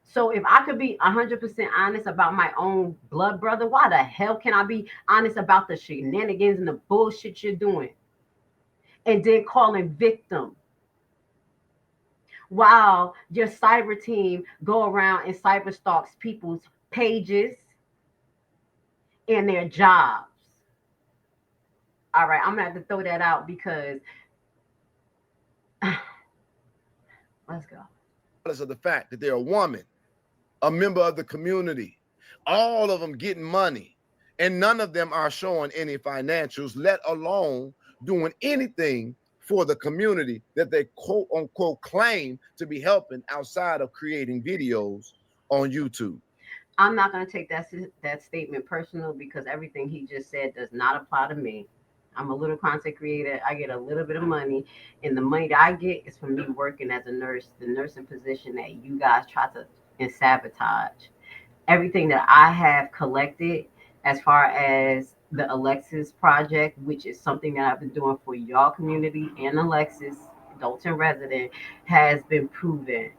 So if I could be 100% honest about my own blood brother, why the hell can I be honest about the shenanigans and the bullshit you're doing? And then calling victim, while your cyber team go around and cyber stalks people's pages and their jobs. All right, I'm gonna have to throw that out because Let's go. Regardless of the fact that they're a woman, a member of the community, all of them getting money, and none of them are showing any financials, let alone doing anything for the community that they quote unquote claim to be helping outside of creating videos on YouTube. I'm not going to take that statement personal because everything he just said does not apply to me. I'm a little content creator. I get a little bit of money, and the money that I get is from me working as a nurse, the nursing position that you guys try to sabotage. Everything that I have collected as far as the Alexis project, which is something that I've been doing for y'all community and Alexis, Dalton resident, has been proven.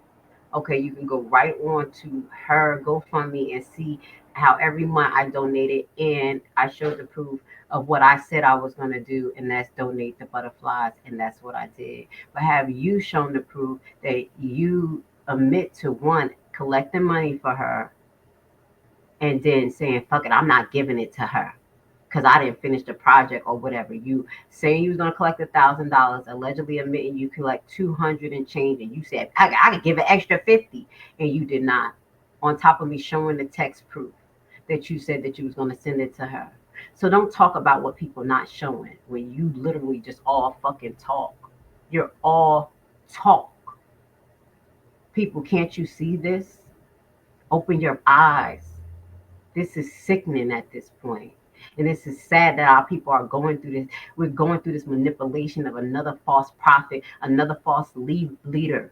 Okay, you can go right on to her GoFundMe and see how every month I donated, and I showed the proof of what I said I was going to do, and that's donate the butterflies, and that's what I did. But have you shown the proof that you admit to one, collecting money for her, and then saying, fuck it, I'm not giving it to her because I didn't finish the project or whatever. You saying you was going to collect $1,000, allegedly admitting you collect 200 and change, and you said, I could give an extra 50, and you did not. On top of me showing the text proof that you said that you was going to send it to her. So don't talk about what people not showing when you literally just all fucking talk. You're all talk. People, can't you see this? Open your eyes. This is sickening at this point. And this is sad that our people are going through this. We're going through this manipulation of another false prophet, another false leader,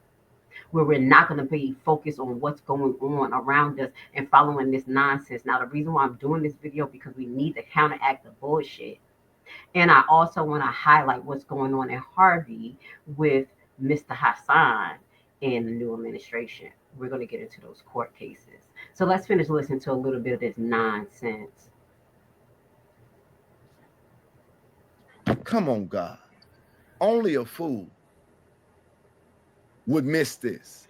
where we're not going to be focused on what's going on around us and following this nonsense. Now, the reason why I'm doing this video, because we need to counteract the bullshit. And I also want to highlight what's going on in Harvey with Mr. Hassan and the new administration. We're going to get into those court cases. So let's finish listening to a little bit of this nonsense. Come on, God. Only a fool would miss this.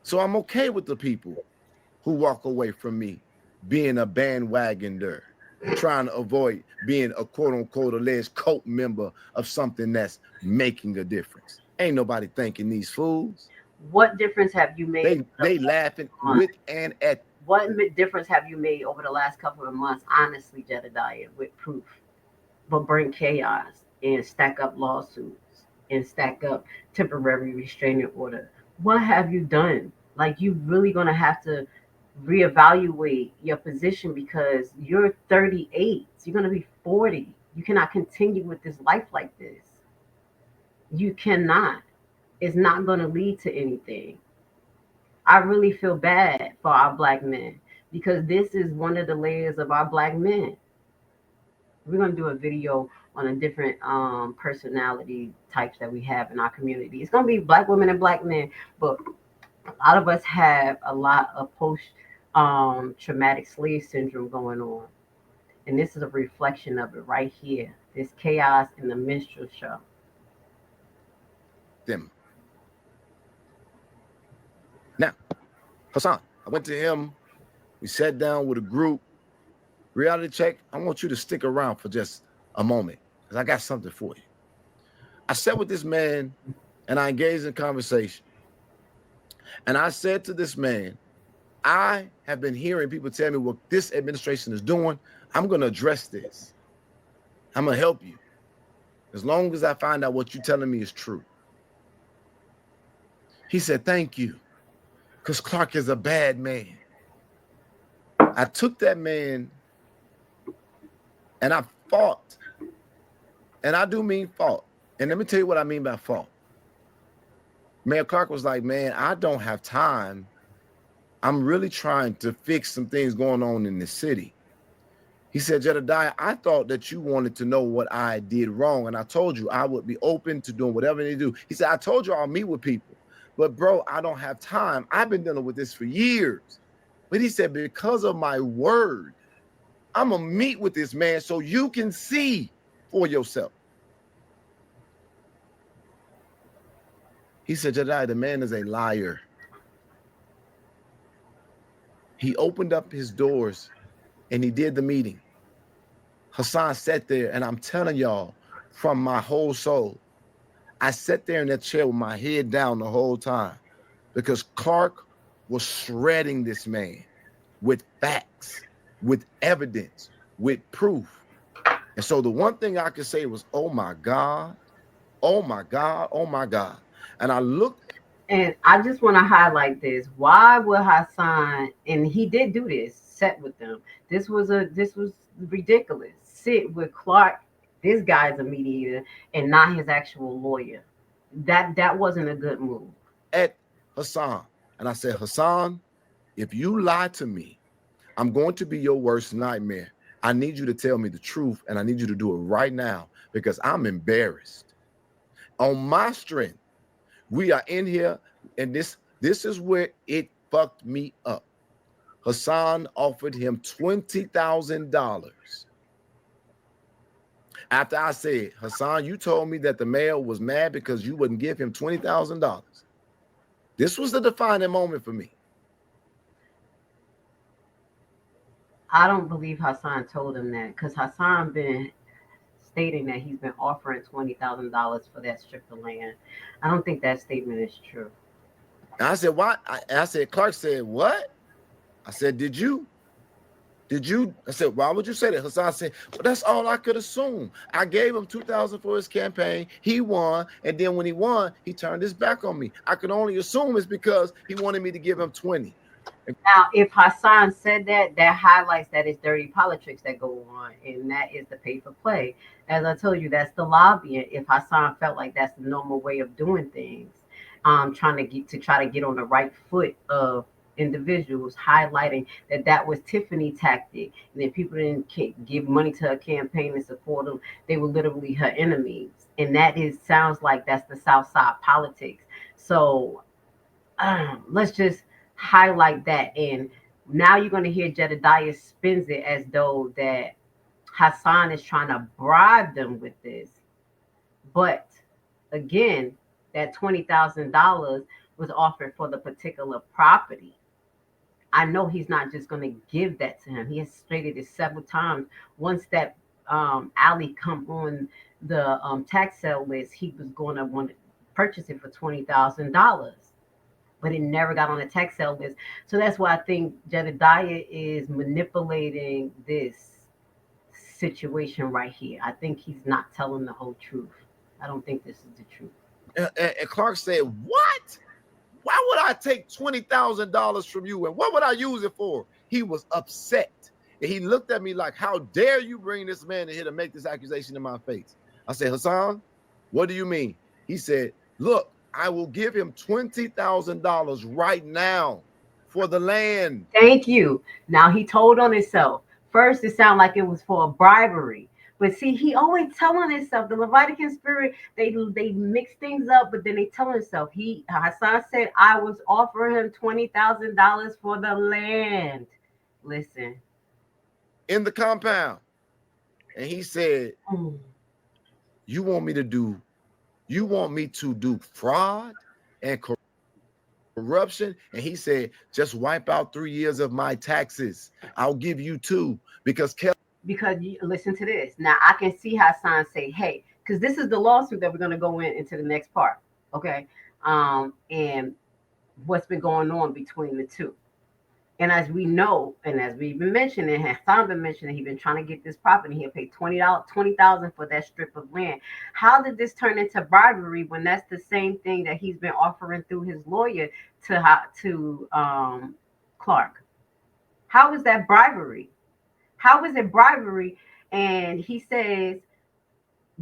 So I'm okay with the people who walk away from me being a bandwagoner, trying to avoid being a quote-unquote alleged cult member of something that's making a difference. Ain't nobody thanking these fools. What difference have you made? They laughing with and at. What difference have you made over the last couple of months, honestly, Jedidiah, with proof? But bring chaos and stack up lawsuits and stack up temporary restraining order. What have you done? Like, you really going to have to reevaluate your position because you're 38. You're going to be 40. You cannot continue with this life like this. You cannot. It's not going to lead to anything. I really feel bad for our Black men because this is one of the layers of our Black men. We're going to do a video on a different personality types that we have in our community. It's going to be Black women and Black men, but a lot of us have a lot of post-traumatic slave syndrome going on. And this is a reflection of it right here. This chaos in the minstrel show. Them. Now, Hassan, I went to him. We sat down with a group. Reality check. I want you to stick around for just a moment because I got something for you. I sat with this man and I engaged in conversation. And I said to this man, I have been hearing people tell me what this administration is doing. I'm going to address this. I'm going to help you as long as I find out what you're telling me is true. He said, thank you, because Clark is a bad man. I took that man and I fought. And I do mean fought. And let me tell you what I mean by fought. Mayor Clark was like, man, I don't have time. I'm really trying to fix some things going on in the city. He said, Jedidiah, I thought that you wanted to know what I did wrong. And I told you I would be open to doing whatever they do. He said, I told you I'll meet with people. But bro, I don't have time. I've been dealing with this for years. But he said, because of my word, I'm going to meet with this man so you can see for yourself. He said, Jedidiah, the man is a liar. He opened up his doors and he did the meeting. Hassan sat there and I'm telling y'all from my whole soul, I sat there in that chair with my head down the whole time because Clark was shredding this man with facts, with evidence, with proof. And so the one thing I could say was, oh my God, oh my God, oh my God. And I looked. And I just want to highlight this. Why would Hassan, and he did do this, sit with them. This was ridiculous. Sit with Clark. This guy's a mediator and not his actual lawyer. That wasn't a good move. At Hassan. And I said, Hassan, if you lie to me, I'm going to be your worst nightmare. I need you to tell me the truth, and I need you to do it right now because I'm embarrassed. On my strength, we are in here, and this is where it fucked me up. Hassan offered him $20,000. After I said, Hassan, you told me that the mayor was mad because you wouldn't give him $20,000. This was the defining moment for me. I don't believe Hassan told him that because Hassan been stating that he's been offering $20,000 for that strip of land. I don't think that statement is true. And I said, what? I said, Clark said, what? I said, did you? I said, why would you say that? Hassan said, well, that's all I could assume. I gave him $2,000 for his campaign. He won. And then when he won, he turned his back on me. I could only assume it's because he wanted me to give him 20. Now, if Hassan said that, that highlights that it's dirty politics that go on, and that is the pay for play. As I told you, that's the lobbying. If Hassan felt like that's the normal way of doing things, trying to try to get on the right foot of individuals, highlighting that was Tiffany tactic, and if people didn't give money to her campaign and support them, they were literally her enemies. And that sounds like that's the South Side politics. So let's just highlight that. And now you're going to hear Jedidiah spins it as though that Hassan is trying to bribe them with this. But again, that $20,000 was offered for the particular property. I know he's not just going to give that to him. He has stated it several times. Once that alley come on the tax sale list, he was going to want to purchase it for $20,000. But it never got on the tax sale list. So that's why I think Jedidiah is manipulating this situation right here. I think he's not telling the whole truth. I don't think this is the truth. And Clark said, what? Why would I take $20,000 from you? And what would I use it for? He was upset. And he looked at me like, how dare you bring this man in here to make this accusation in my face? I said, Hassan, what do you mean? He said, look, I will give him $20,000 right now for the land. Thank you. Now he told on himself. First, it sounded like it was for a bribery. But see, he always telling himself, the Leviticus spirit, they mix things up, but then they tell himself. Hassan said, I was offering him $20,000 for the land. Listen. In the compound. And he said, you want me to do fraud and corruption? And he said, just wipe out 3 years of my taxes. I'll give you 2 because you listen to this. Now I can see Hassan say, hey, because this is the lawsuit that we're going to go into the next part. Okay. And what's been going on between the two. And as we know, and as we've been mentioning, Hassan been mentioning, he's been trying to get this property. He'll pay $20,000 for that strip of land. How did this turn into bribery when that's the same thing that he's been offering through his lawyer to Clark? How is that bribery? How is it bribery? And he says,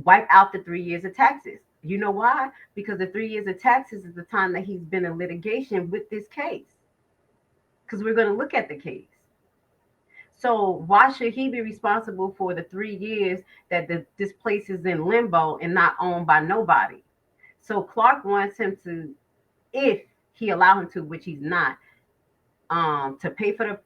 wipe out the 3 years of taxes. You know why? Because the 3 years of taxes is the time that he's been in litigation with this case. Because we're going to look at the case. So why should he be responsible for the 3 years that this place is in limbo and not owned by nobody? So Clark wants him to, if he allow him to, which he's not, to pay for the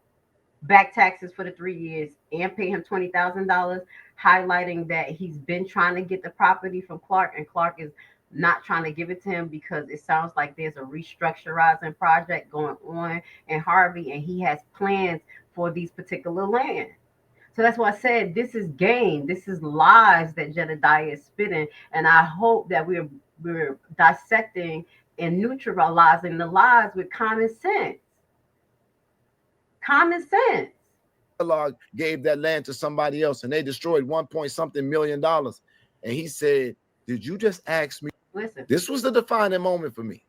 back taxes for the 3 years and pay him $20,000, highlighting that he's been trying to get the property from Clark, and Clark is not trying to give it to him because it sounds like there's a restructurizing project going on in Harvey, and he has plans for these particular land. So that's why I said this is game. This is lies that Jedidiah is spitting, and I hope that we're we're dissecting and neutralizing the lies with common sense. Common sense. Kellogg gave that land to somebody else and they destroyed 1-point-something million. And he said, did you just ask me? Listen. This was the defining moment for me.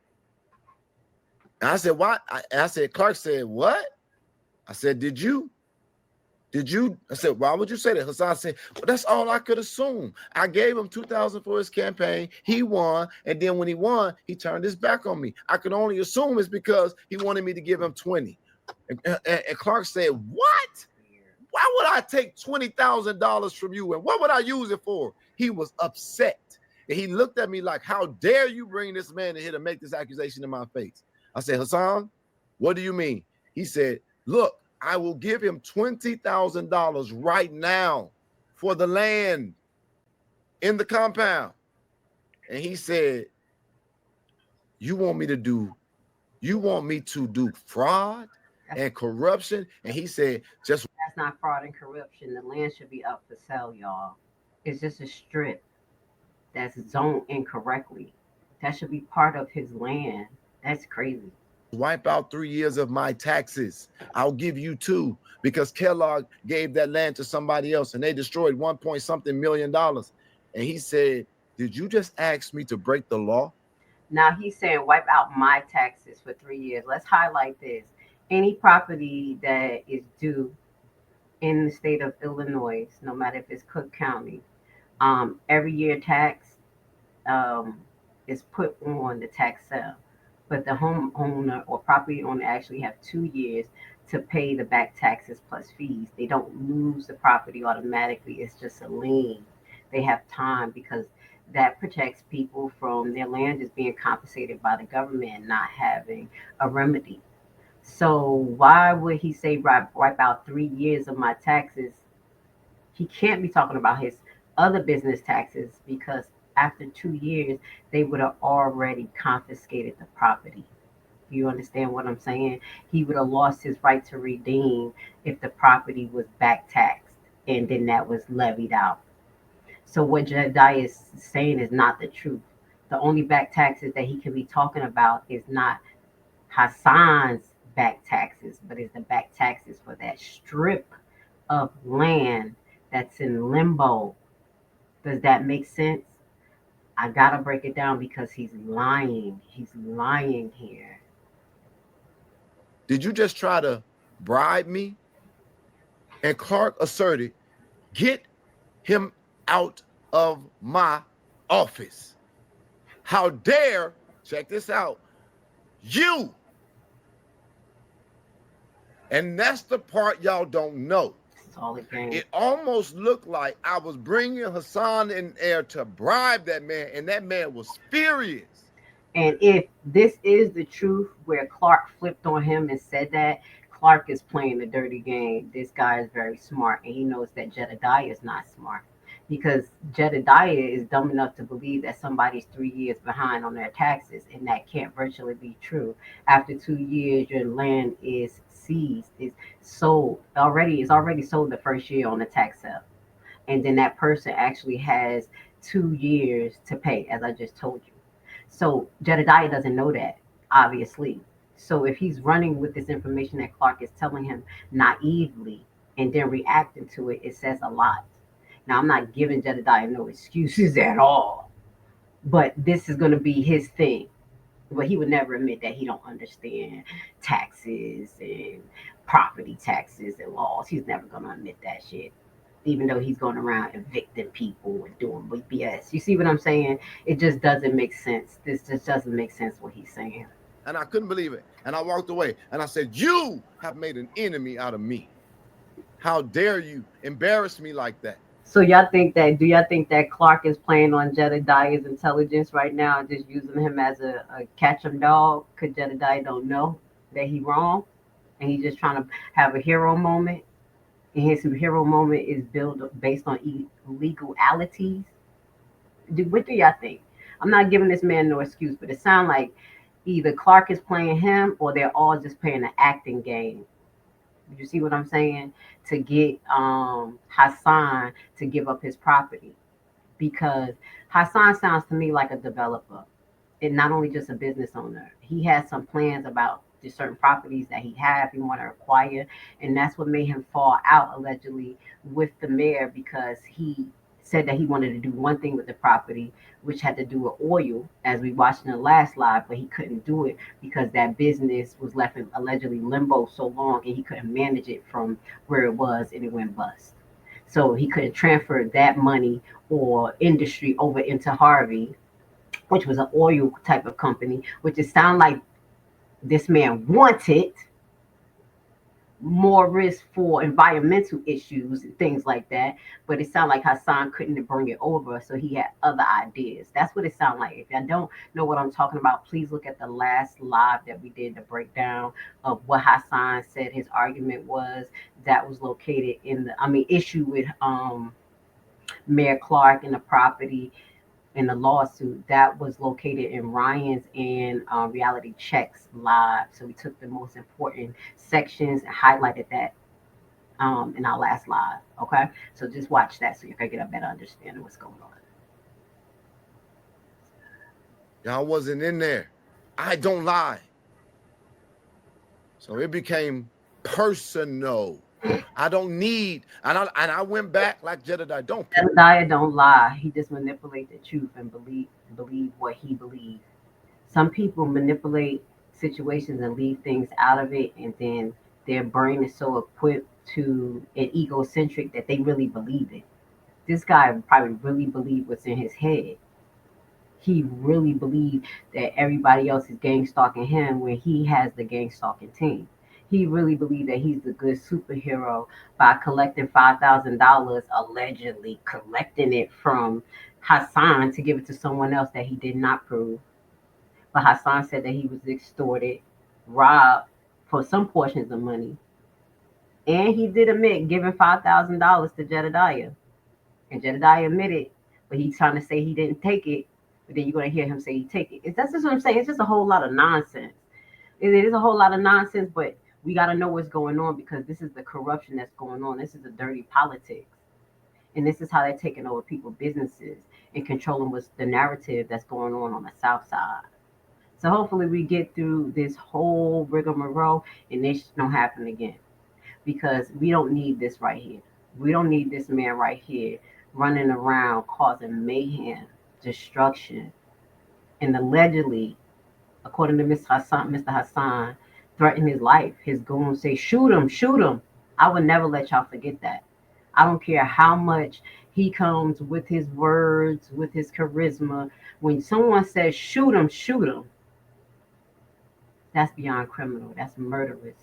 And I said, what? I said, Clark said, what? I said, did you? I said, why would you say that? Hassan said, well, that's all I could assume. I gave him $2,000 for his campaign. He won. And then when he won, he turned his back on me. I could only assume it's because he wanted me to give him 20. And Clark said, what? Why would I take $20,000 from you? And what would I use it for? He was upset. And he looked at me like, how dare you bring this man in here to make this accusation in my face? I said, Hassan, what do you mean? He said, look, I will give him $20,000 right now for the land in the compound. And he said, you want me to do fraud and corruption? And he said, just that's not fraud and corruption. The land should be up for sale, y'all. It's just a strip that's zoned incorrectly. That should be part of his land. That's crazy. Wipe out 3 years of my taxes. I'll give you 2 because Kellogg gave that land to somebody else and they destroyed 1-point-something million. And he said, did you just ask me to break the law? Now he's saying wipe out my taxes for 3 years. Let's highlight this. Any property that is due in the state of Illinois, no matter if it's Cook County, every year tax is put on the tax sale. But the homeowner or property owner actually have 2 years to pay the back taxes plus fees. They don't lose the property automatically. It's just a lien. They have time because that protects people from their land just being compensated by the government and not having a remedy. So why would he say wipe out 3 years of my taxes? He can't be talking about his other business taxes because after 2 years, they would have already confiscated the property. You understand what I'm saying? He would have lost his right to redeem if the property was back taxed and then that was levied out. So what Jediah is saying is not the truth. The only back taxes that he can be talking about is not Hassan's back taxes, but it's the back taxes for that strip of land that's in limbo. Does that make sense? I gotta break it down because he's lying. He's lying here. Did you just try to bribe me? And Clark asserted, get him out of my office. How dare, check this out, you. And that's the part y'all don't know. It almost looked like I was bringing Hassan in there to bribe that man, and that man was furious. And if this is the truth where Clark flipped on him and said that, Clark is playing the dirty game. This guy is very smart, and he knows that Jedidiah is not smart because Jedidiah is dumb enough to believe that somebody's 3 years behind on their taxes, and that can't virtually be true. After 2 years, your land is seized, is sold already. It's already sold the first year on the tax sale, and then that person actually has 2 years to pay, as I just told you. So Jedidiah doesn't know that, obviously. So if he's running with this information that Clark is telling him naively and then reacting to it, it says a lot. Now, I'm not giving Jedidiah no excuses at all, but this is going to be his thing. But he would never admit that he don't understand taxes and property taxes and laws. He's never going to admit that shit, even though he's going around evicting people and doing BS. You see what I'm saying? It just doesn't make sense. This just doesn't make sense what he's saying. And I couldn't believe it. And I walked away and I said, you have made an enemy out of me. How dare you embarrass me like that? So do y'all think that Clark is playing on Jedidiah's intelligence right now and just using him as a catch 'em dog? Because Jedidiah don't know that he wrong and he's just trying to have a hero moment. And his hero moment is based on illegalities. What do y'all think? I'm not giving this man no excuse, but it sounds like either Clark is playing him or they're all just playing an acting game. You see what I'm saying? To get Hassan to give up his property. because Hassan sounds to me like a developer and not only just a business owner. He has some plans about the certain properties that he want to acquire, and that's what made him fall out allegedly with the mayor, because he said that he wanted to do one thing with the property, which had to do with oil, as we watched in the last live, but he couldn't do it because that business was left in allegedly limbo so long, and he couldn't manage it from where it was, and it went bust. So he couldn't transfer that money or industry over into Harvey, which was an oil type of company, which it sounded like this man wanted more risk for environmental issues and things like that. But it sounded like Hassan couldn't bring it over, so he had other ideas. That's what it sounded like. If I don't know what I'm talking about, please look at the last live that we did, the breakdown of what Hassan said his argument was. That was located in the, issue with Mayor Clark and the property in the lawsuit. That was located in Ryan's and Reality Checks live. So we took the most important sections and highlighted that in our last live. Okay, so just watch that so you can get a better understanding of what's going on. Y'all wasn't in there. I don't lie. So it became personal. I don't need, and I went back like Jedidiah. Jedidiah don't lie. He just manipulate the truth and believe what he believes. Some people manipulate situations and leave things out of it, and then their brain is so equipped to an egocentric that they really believe it. This guy probably really believe what's in his head. He really believed that everybody else is gang stalking him when he has the gang stalking team. He really believed that he's the good superhero by collecting $5,000, allegedly collecting it from Hassan to give it to someone else that he did not prove. But Hassan said that he was extorted, robbed for some portions of money. And he did admit giving $5,000 to Jedidiah. And Jedidiah admitted, but he's trying to say he didn't take it. But then you're going to hear him say he take it. That's just what I'm saying. It's just a whole lot of nonsense. It is a whole lot of nonsense, but we got to know what's going on, because this is the corruption that's going on. This is the dirty politics. And this is how they're taking over people's businesses and controlling what's the narrative that's going on the South Side. So hopefully we get through this whole rigmarole and this don't happen again, because we don't need this right here. We don't need this man right here running around causing mayhem, destruction, and allegedly, according to Mr. Hassan, threaten his life. His goons say, shoot him, shoot him. I would never let y'all forget that. I don't care how much he comes with his words, with his charisma. When someone says, shoot him, shoot him, that's beyond criminal. That's murderous.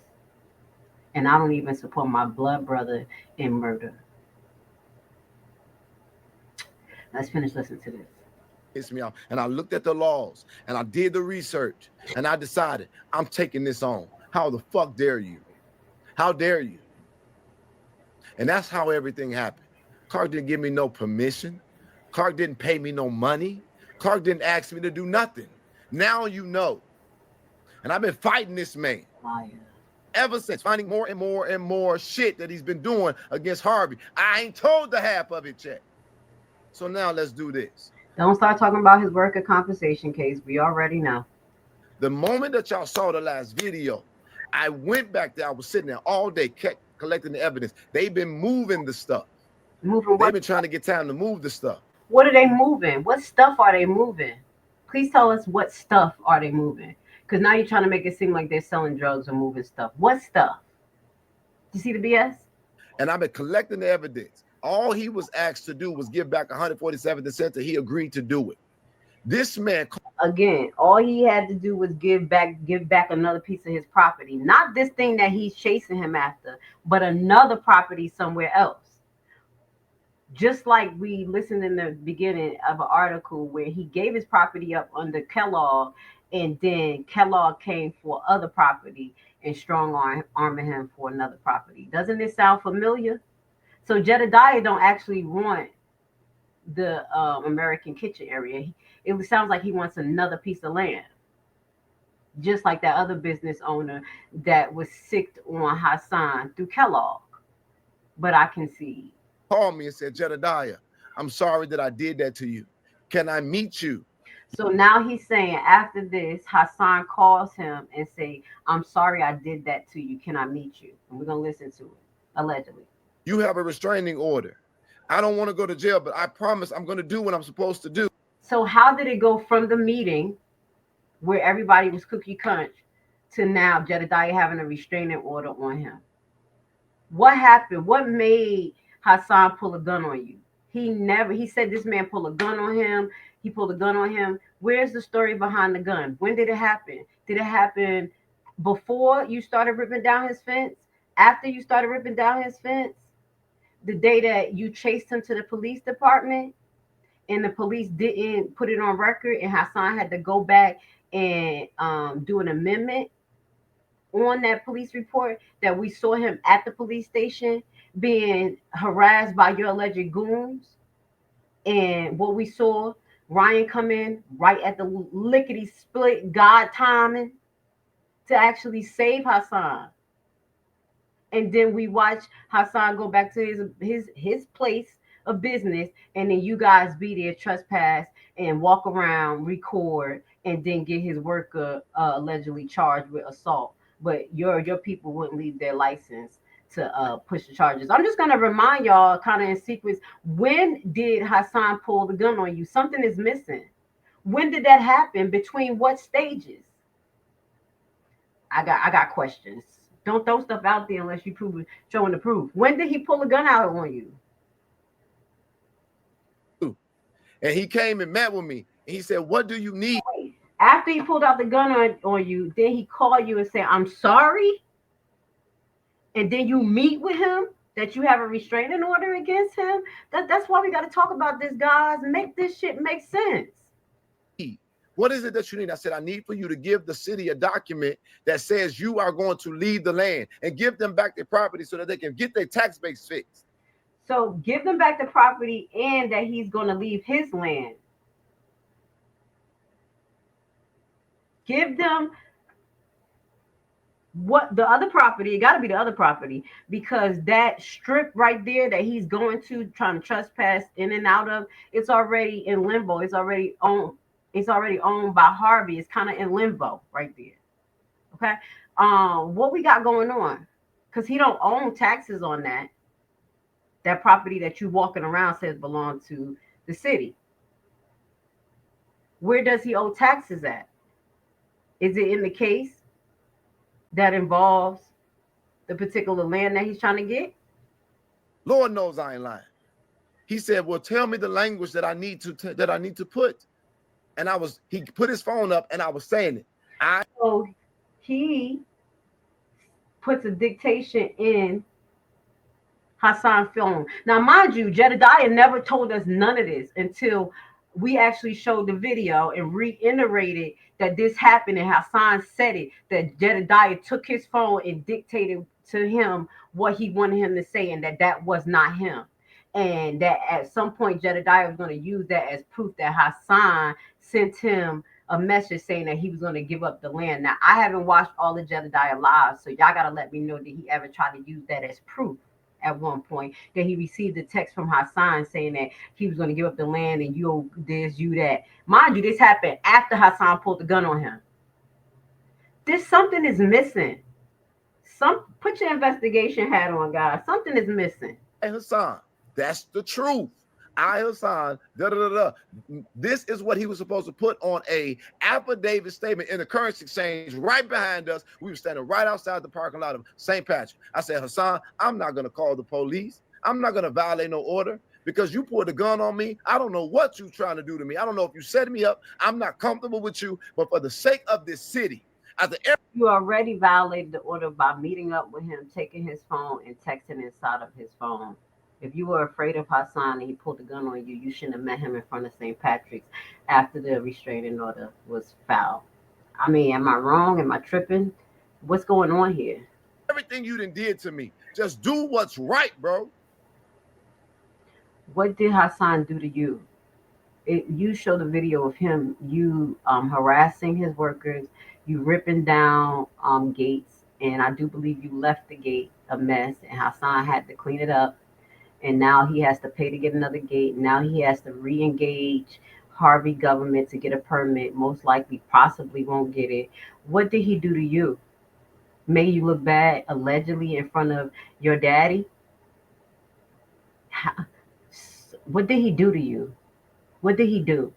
And I don't even support my blood brother in murder. Let's finish listening to this. Pissed me off. And I looked at the laws and I did the research and I decided I'm taking this on. How the fuck dare you? How dare you? And that's how everything happened. Clark didn't give me no permission. Clark didn't pay me no money. Clark didn't ask me to do nothing. Now you know. And I've been fighting this man ever since, finding more and more and more shit that he's been doing against Harvey. I ain't told the half of it yet. So now let's do this. Don't start talking about his worker compensation case. We already know. The moment that y'all saw the last video, I went back there. I was sitting there all day collecting the evidence. They've been moving the stuff. Moving what? They've been trying to get time to move the stuff. What are they moving? What stuff are they moving? Please tell us what stuff are they moving? Because now you're trying to make it seem like they're selling drugs or moving stuff. What stuff? You see the BS? And I've been collecting the evidence. All he was asked to do was give back 147 cents, and he agreed to do it. This man, again, all he had to do was give back another piece of his property. Not this thing that he's chasing him after, but another property somewhere else. Just like we listened in the beginning of an article where he gave his property up under Kellogg, and then Kellogg came for other property and strong arming him for another property. Doesn't this sound familiar? So Jedidiah don't actually want the American Kitchen area. It sounds like he wants another piece of land. Just like that other business owner that was sicked on Hassan through Kellogg. But I can see. Called me and said, Jedidiah, I'm sorry that I did that to you. Can I meet you? So now he's saying after this, Hassan calls him and say, I'm sorry I did that to you. Can I meet you? And we're going to listen to it, allegedly. You have a restraining order. I don't want to go to jail, but I promise I'm going to do what I'm supposed to do. So how did it go from the meeting where everybody was cookie crunch to now Jedidiah having a restraining order on him? What happened? What made Hassan pull a gun on you? He said this man pulled a gun on him. He pulled a gun on him. Where's the story behind the gun? When did it happen? Did it happen before you started ripping down his fence? After you started ripping down his fence? The day that you chased him to the police department and the police didn't put it on record and Hassan had to go back and do an amendment on that police report that we saw him at the police station being harassed by your alleged goons. And what we saw, Ryan come in right at the lickety split God timing to actually save Hassan. And then we watch Hassan go back to his place of business, and then you guys be there, trespass, and walk around, record, and then get his worker allegedly charged with assault. But your people wouldn't leave their license to push the charges. I'm just gonna remind y'all, kind of in sequence, when did Hassan pull the gun on you? Something is missing. When did that happen? Between what stages? I got questions. Don't throw stuff out there unless you showing the proof. When did he pull a gun out on you? And he came and met with me. And he said, what do you need? After he pulled out the gun on you, then he called you and said, I'm sorry. And then you meet with him, that you have a restraining order against him. That's why we got to talk about this, guys. Make this shit make sense. What is it that you need? I said, I need for you to give the city a document that says you are going to leave the land and give them back their property so that they can get their tax base fixed. So give them back the property and that he's going to leave his land. Give them what the other property, it got to be the other property, because that strip right there that he's going to trying to trespass in and out of, it's already in limbo. It's already owned by Harvey. It's kind of in limbo right there. Okay. What we got going on? Because he don't own taxes on that property that you walking around says belong to the city. Where does he owe taxes at? Is it in the case that involves the particular land that he's trying to get? Lord knows I ain't lying. He said, well, tell me the language that I need to put. And he put his phone up and I was saying it. So he puts a dictation in Hassan's phone. Now, mind you, Jedidiah never told us none of this until we actually showed the video and reiterated that this happened, and Hassan said it, that Jedidiah took his phone and dictated to him what he wanted him to say, and that was not him. And that at some point Jedidiah was going to use that as proof that Hassan sent him a message saying that he was going to give up the land. Now, I haven't watched all the Jedidiah lives, so y'all got to let me know that he ever tried to use that as proof at one point, that he received a text from Hassan saying that he was going to give up the land and you this, you that. Mind you, this happened after Hassan pulled the gun on him. Something is missing. Put your investigation hat on, guys. Something is missing. Hey, Hassan, that's the truth. Hassan, this is what he was supposed to put on a affidavit statement in the currency exchange right behind us. We were standing right outside the parking lot of St. Patrick. I said, Hassan, I'm not going to call the police. I'm not going to violate no order because you pulled a gun on me. I don't know what you're trying to do to me. I don't know if you set me up. I'm not comfortable with you, but for the sake of this city, you already violated the order by meeting up with him, taking his phone and texting inside of his phone. If you were afraid of Hassan and he pulled a gun on you, you shouldn't have met him in front of St. Patrick's after the restraining order was filed. I mean, am I wrong? Am I tripping? What's going on here? Everything you done did to me, just do what's right, bro. What did Hassan do to you? You show the video of him, you harassing his workers, you ripping down gates, and I do believe you left the gate a mess, and Hassan had to clean it up. And now he has to pay to get another gate. Now he has to re-engage Harvey government to get a permit. Most likely, possibly won't get it. What did he do to you? Made you look bad, allegedly, in front of your daddy? What did he do to you? What did he do?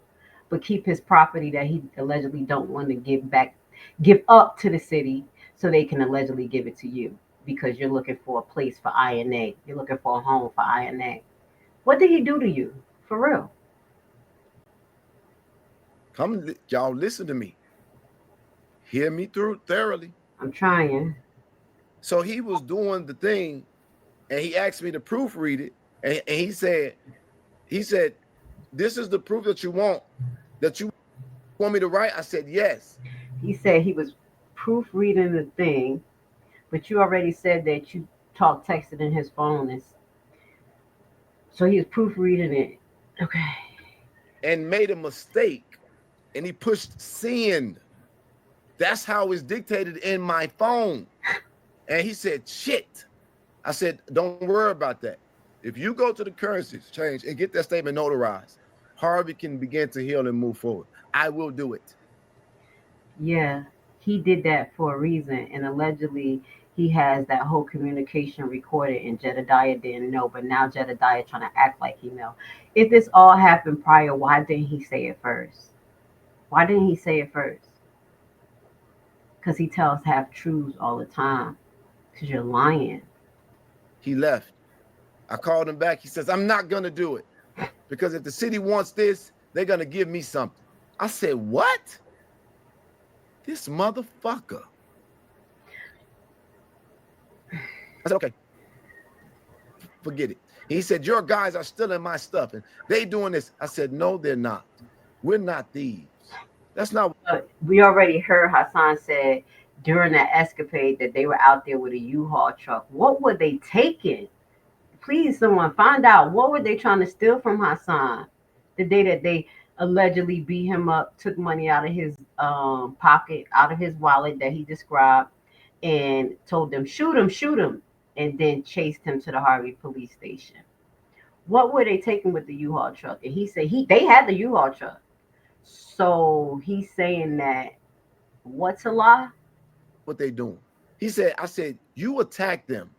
But keep his property that he allegedly don't want to give up to the city so they can allegedly give it to you because you're looking for a place for INA. You're looking for a home for INA. What did he do to you? For real? Come, y'all, listen to me. Hear me through thoroughly. I'm trying. So he was doing the thing, and he asked me to proofread it, and he said, "This is the proof that you want me to write." I said, "Yes." He said he was proofreading the thing, but you already said that you texted in his phone, so he was proofreading it. Okay. And made a mistake, and he pushed send. That's how it's dictated in my phone. And he said, "Shit." I said, "Don't worry about that. If you go to the currency exchange and get that statement notarized, Harvey can begin to heal and move forward. I will do it." Yeah, he did that for a reason, and allegedly he has that whole communication recorded, and Jedidiah didn't know, but now Jedidiah trying to act like he know. If this all happened prior, why didn't he say it first? Why didn't he say it first? Because he tells half truths all the time. Because you're lying. He left. I called him back. He says, "I'm not going to do it because if the city wants this, they're going to give me something." I said, "What? This motherfucker." I said, "Okay, forget it." He said, "Your guys are stealing my stuff and they doing this." I said, "No, they're not. We're not thieves. That's not." We already heard Hassan said during that escapade that they were out there with a U-Haul truck. What were they taking? Please, someone find out. What were they trying to steal from Hassan the day that they allegedly beat him up, took money out of his pocket, out of his wallet that he described, and told them, shoot him, and then chased him to the Harvey police station? What were they taking with the U-Haul truck? And he said they had the U-Haul truck. So he's saying that what's a lie? What they doing? He said, I said, "You attacked them.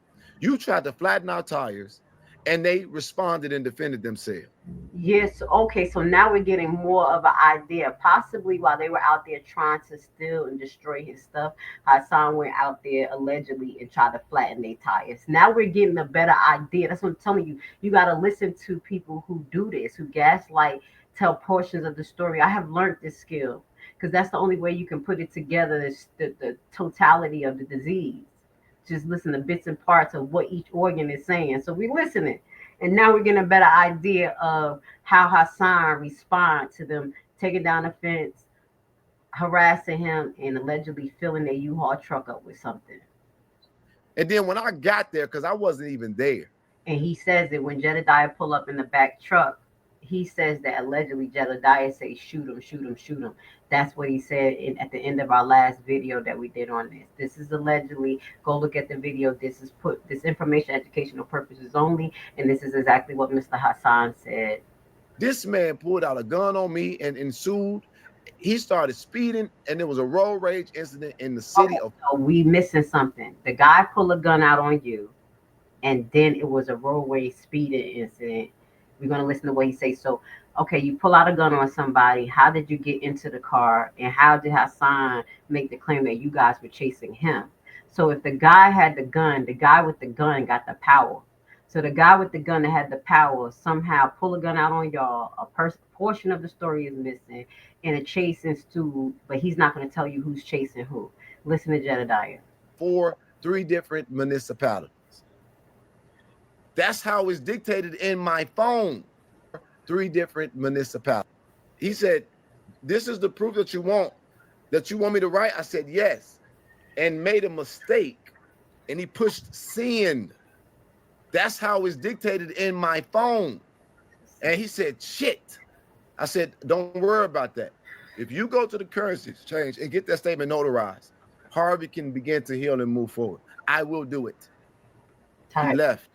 You tried to flatten our tires and they responded and defended themselves." Yes. Okay. So now we're getting more of an idea. Possibly while they were out there trying to steal and destroy his stuff, Hassan went out there allegedly and tried to flatten their tires. Now we're getting a better idea. That's what I'm telling you. You got to listen to people who do this, who gaslight, tell portions of the story. I have learned this skill because that's the only way you can put it together, is the totality of the disease. Just listen to bits and parts of what each organ is saying. So we're listening. And now we're getting a better idea of how Hassan responds to them taking down the fence, harassing him, and allegedly filling their U-Haul truck up with something. And then when I got there, because I wasn't even there. And he says that when Jedidiah pull up in the back truck, he says that allegedly Jedidiah says, shoot him. That's what he said at the end of our last video that we did on this. This is allegedly, go look at the video. This is this information, educational purposes only. And this is exactly what Mr. Hassan said. This man pulled out a gun on me and ensued. He started speeding, and there was a road rage incident in the city of. So we missing something. The guy pulled a gun out on you, and then it was a roadway speeding incident. We're going to listen to what he says. So, okay, you pull out a gun on somebody. How did you get into the car? And how did Hassan make the claim that you guys were chasing him? So if the guy had the gun, the guy with the gun got the power. So the guy with the gun that had the power somehow pull a gun out on y'all. A portion of the story is missing, and a chase ensued, but he's not going to tell you who's chasing who. Listen to Jedidiah. 3 different municipalities. That's how it's dictated in my phone. 3 different municipalities. He said, "This is the proof that you want me to write." I said, "Yes," and made a mistake, and he pushed send. That's how it's dictated in my phone. And he said, "Shit." I said, "Don't worry about that. If you go to the currency exchange and get that statement notarized, Harvey can begin to heal and move forward. I will do it." He left.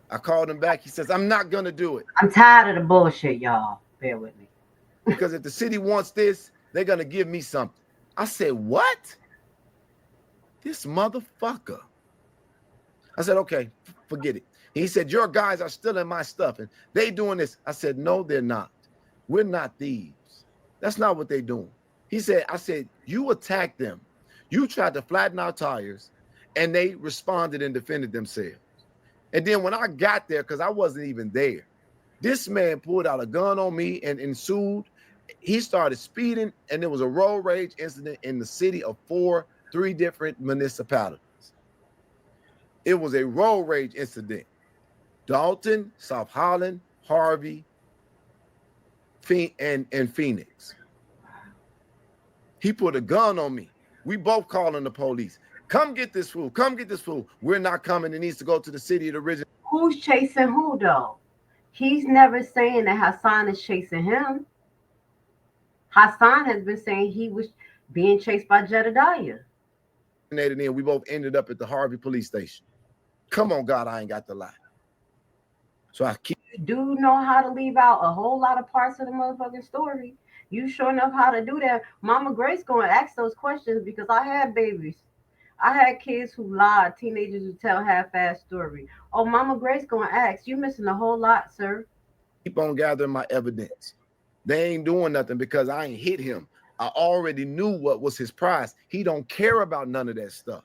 I called him back. He says, I'm not going to do it. I'm tired of the bullshit, y'all. Bear with me. Because if the city wants this, they're going to give me something. I said, what? This motherfucker. I said, okay, forget it. He said, your guys are stealing my stuff and they doing this. I said, no, they're not. We're not thieves. That's not what they're doing. He said, I said, you attacked them. You tried to flatten our tires and they responded and defended themselves. And then when I got there, because I wasn't even there, this man pulled out a gun on me and ensued. He started speeding and there was a road rage incident in the city of three different municipalities. It was a road rage incident. Dalton, South Holland, Harvey, and Phoenix. He put a gun on me. We both calling the police. Come get this fool. Come get this fool. We're not coming. It needs to go to the city of the original. Who's chasing who, though? He's never saying that Hassan is chasing him. Hassan has been saying he was being chased by Jedidiah. And we both ended up at the Harvey police station. Come on, God, I ain't got the lie. So I keep. You do know how to leave out a whole lot of parts of the motherfucking story. You sure enough how to do that. Mama Grace going to ask those questions because I had babies. I had kids who lied, teenagers who tell half-assed story. Oh, Mama Grace going to ask. You missing a whole lot, sir. Keep on gathering my evidence. They ain't doing nothing because I ain't hit him. I already knew what was his prize. He don't care about none of that stuff.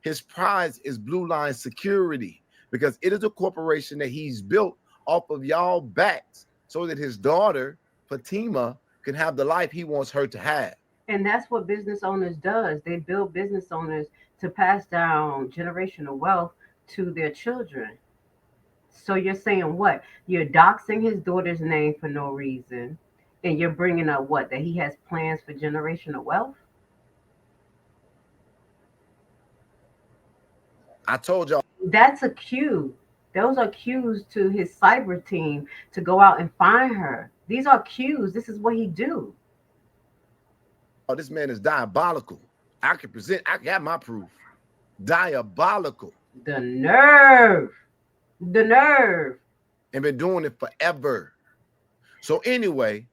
His prize is Blue Line Security because it is a corporation that he's built off of y'all backs so that his daughter, Fatima, can have the life he wants her to have. And that's what business owners does. They build business owners to pass down generational wealth to their children. So you're saying what? You're doxing his daughter's name for no reason. And you're bringing up what? That he has plans for generational wealth? I told y'all. That's a cue. Those are cues to his cyber team to go out and find her. These are cues. This is what he do. Oh, this man is diabolical. I can have my proof. Diabolical. The nerve. The nerve. And been doing it forever. So anyway,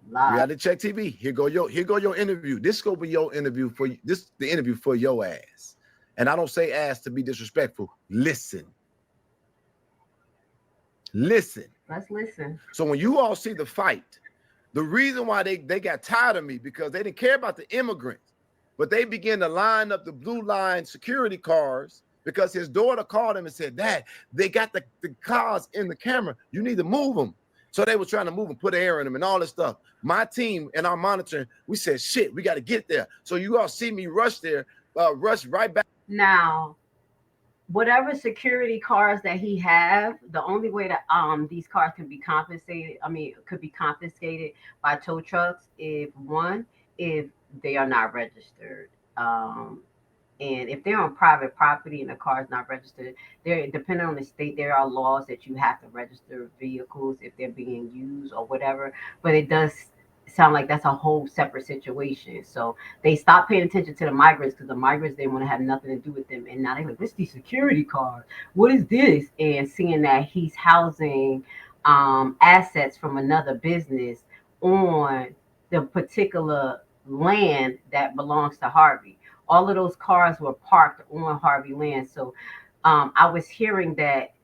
Reality Check TV. Here go your interview. This go be your interview for you. This the interview for your ass. And I don't say ass to be disrespectful. Listen. Listen. Let's listen. So when you all see the fight, the reason why they got tired of me because they didn't care about the immigrants, but they began to line up the Blue Line security cars because his daughter called him and said, Dad, they got the cars in the camera. You need to move them. So they were trying to move them, put air in them and all this stuff. My team and our monitoring, we said, shit, we got to get there. So you all see me rush there, rush right back. Now, whatever security cars that he have, the only way that these cars can be confiscated by tow trucks if they are not registered. And if they're on private property and the car is not registered, depending on the state, there are laws that you have to register vehicles if they're being used or whatever. But it does sound like that's a whole separate situation. So they stopped paying attention to the migrants because the migrants didn't want to have nothing to do with them. And now they're like, what's these security cars? What is this? And seeing that he's housing assets from another business on the particular land that belongs to Harvey. All of those cars were parked on Harvey land. So I was hearing that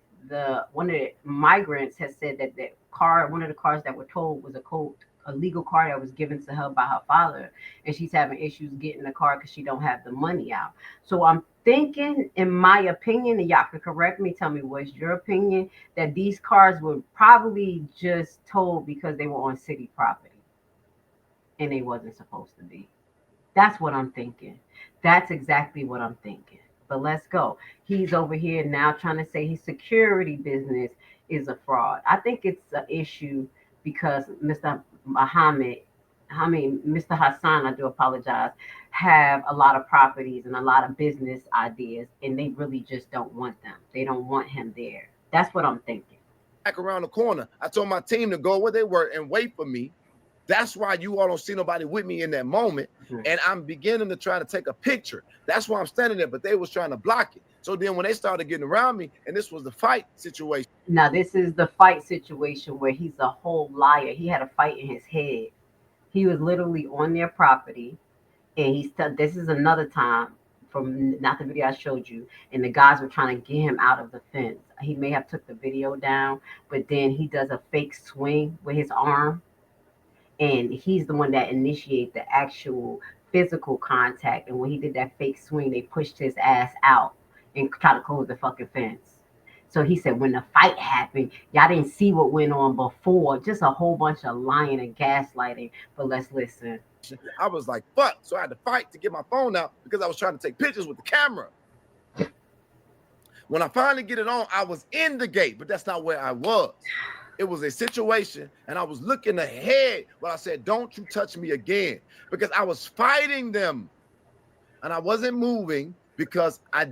one of the migrants has said that one of the cars that were towed was a legal car that was given to her by her father, and she's having issues getting the car because she don't have the money out. So I'm thinking, in my opinion, and y'all can correct me, tell me what's your opinion, that these cars were probably just towed because they were on city property and they wasn't supposed to be. That's what I'm thinking. That's exactly what I'm thinking. But let's go. He's over here now trying to say his security business is a fraud. I think it's an issue because Mr. Hassan, I do apologize, have a lot of properties and a lot of business ideas, and they really just don't want them. They don't want him there. That's what I'm thinking. Back around the corner, I told my team to go where they were and wait for me. That's why you all don't see nobody with me in that moment. Mm-hmm. And I'm beginning to try to take a picture. That's why I'm standing there, but they was trying to block it. So then when they started getting around me, and this was the fight situation. Now, this is the fight situation where he's a whole liar. He had a fight in his head. He was literally on their property, and this is another time from not the video I showed you, and the guys were trying to get him out of the fence. He may have took the video down, but then he does a fake swing with his arm, and he's the one that initiated the actual physical contact. And when he did that fake swing, they pushed his ass out and tried to close the fucking fence. So he said when the fight happened, y'all didn't see what went on before. Just a whole bunch of lying and gaslighting. But let's listen. I was like, fuck. So I had to fight to get my phone out because I was trying to take pictures with the camera. When I finally get it on, I was in the gate, but that's not where I was. It was a situation, and I was looking ahead when I said, don't you touch me again, because I was fighting them, and I wasn't moving because I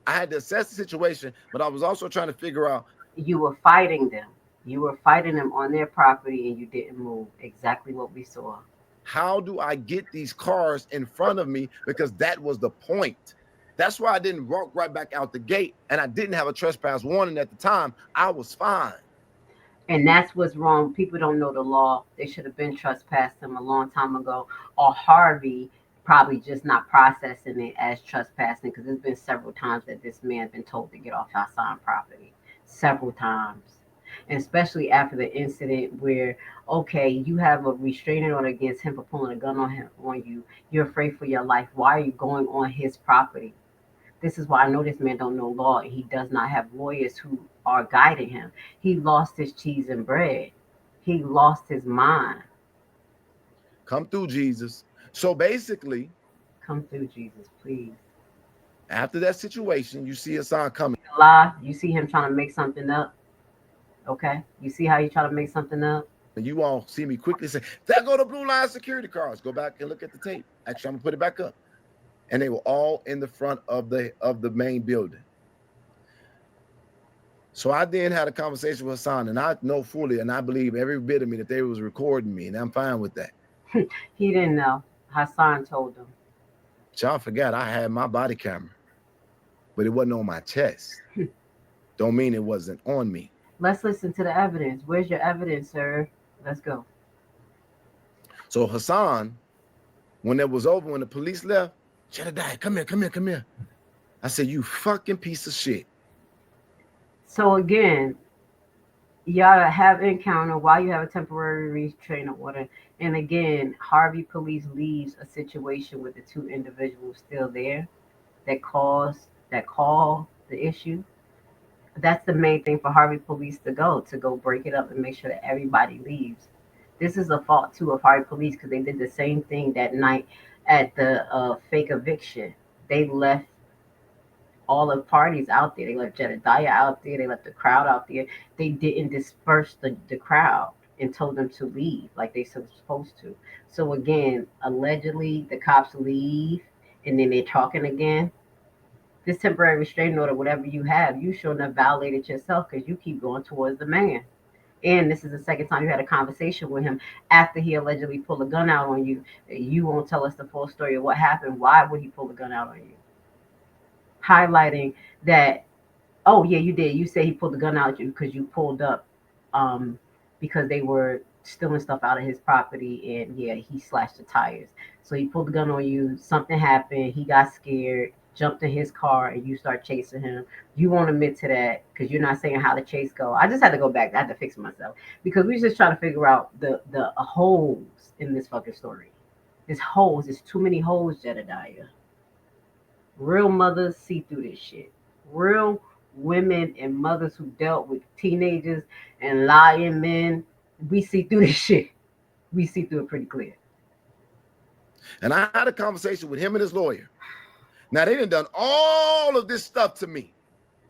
had to assess the situation, but I was also trying to figure out. You were fighting them. You were fighting them on their property, and you didn't move. Exactly what we saw. How do I get these cars in front of me? Because that was the point. That's why I didn't walk right back out the gate, and I didn't have a trespass warning at the time. I was fine. And that's what's wrong. People don't know the law. They should have been trespassed him a long time ago. Or Harvey probably just not processing it as trespassing, because there's been several times that this man's been told to get off Hassan property. Several times. And especially after the incident where, okay, you have a restraining order against him for pulling a gun on you. You're afraid for your life. Why are you going on his property? This is why I know this man don't know law, and he does not have lawyers who are guiding him. He lost his cheese and bread. He lost his mind. Come through, Jesus. So basically, come through, Jesus, please. After that situation, you see Hassan coming. Lie. You see him trying to make something up. Okay? You see how he trying to make something up? And you all see me quickly say, there go the blue line security cars. Go back and look at the tape. Actually, I'm gonna put it back up. And they were all in the front of the main building. So I then had a conversation with Hassan, and I know fully, and I believe every bit of me that they was recording me, and I'm fine with that. He didn't know. Hassan told him. Y'all forgot I had my body camera, but it wasn't on my chest. Don't mean it wasn't on me. Let's listen to the evidence. Where's your evidence, sir? Let's go. So Hassan, when it was over, when the police left, Jedidiah, come here, come here, come here. I said, you fucking piece of shit. So again, y'all have encounter while you have a temporary restraining order. And again, Harvey police leaves a situation with the two individuals still there that call the issue. That's the main thing for Harvey police to go break it up and make sure that everybody leaves. This is a fault too of Harvey police, because they did the same thing that night at the fake eviction. They left all the parties out there. They left Jedidiah out there. They left the crowd out there. They didn't disperse the crowd and told them to leave like they were supposed to. So again, allegedly the cops leave and then they're talking again. This temporary restraining order, whatever you have, you shouldn't have violated yourself because you keep going towards the man. And this is the second time you had a conversation with him after he allegedly pulled a gun out on you. You won't tell us the full story of what happened. Why would he pull a gun out on you? Highlighting that, oh yeah, you did. You say he pulled the gun out at you because you pulled up because they were stealing stuff out of his property, and yeah, he slashed the tires. So he pulled the gun on you. Something happened. He got scared, jumped in his car, and you start chasing him. You won't admit to that because you're not saying how the chase go. I just had to go back. I had to fix myself because we just trying to figure out the holes in this fucking story. There's holes. There's too many holes, Jedidiah. Real mothers see through this shit. Real women and mothers who dealt with teenagers and lying men, we see through this shit. We see through it pretty clear. And I had a conversation with him and his lawyer. Now, they done all of this stuff to me,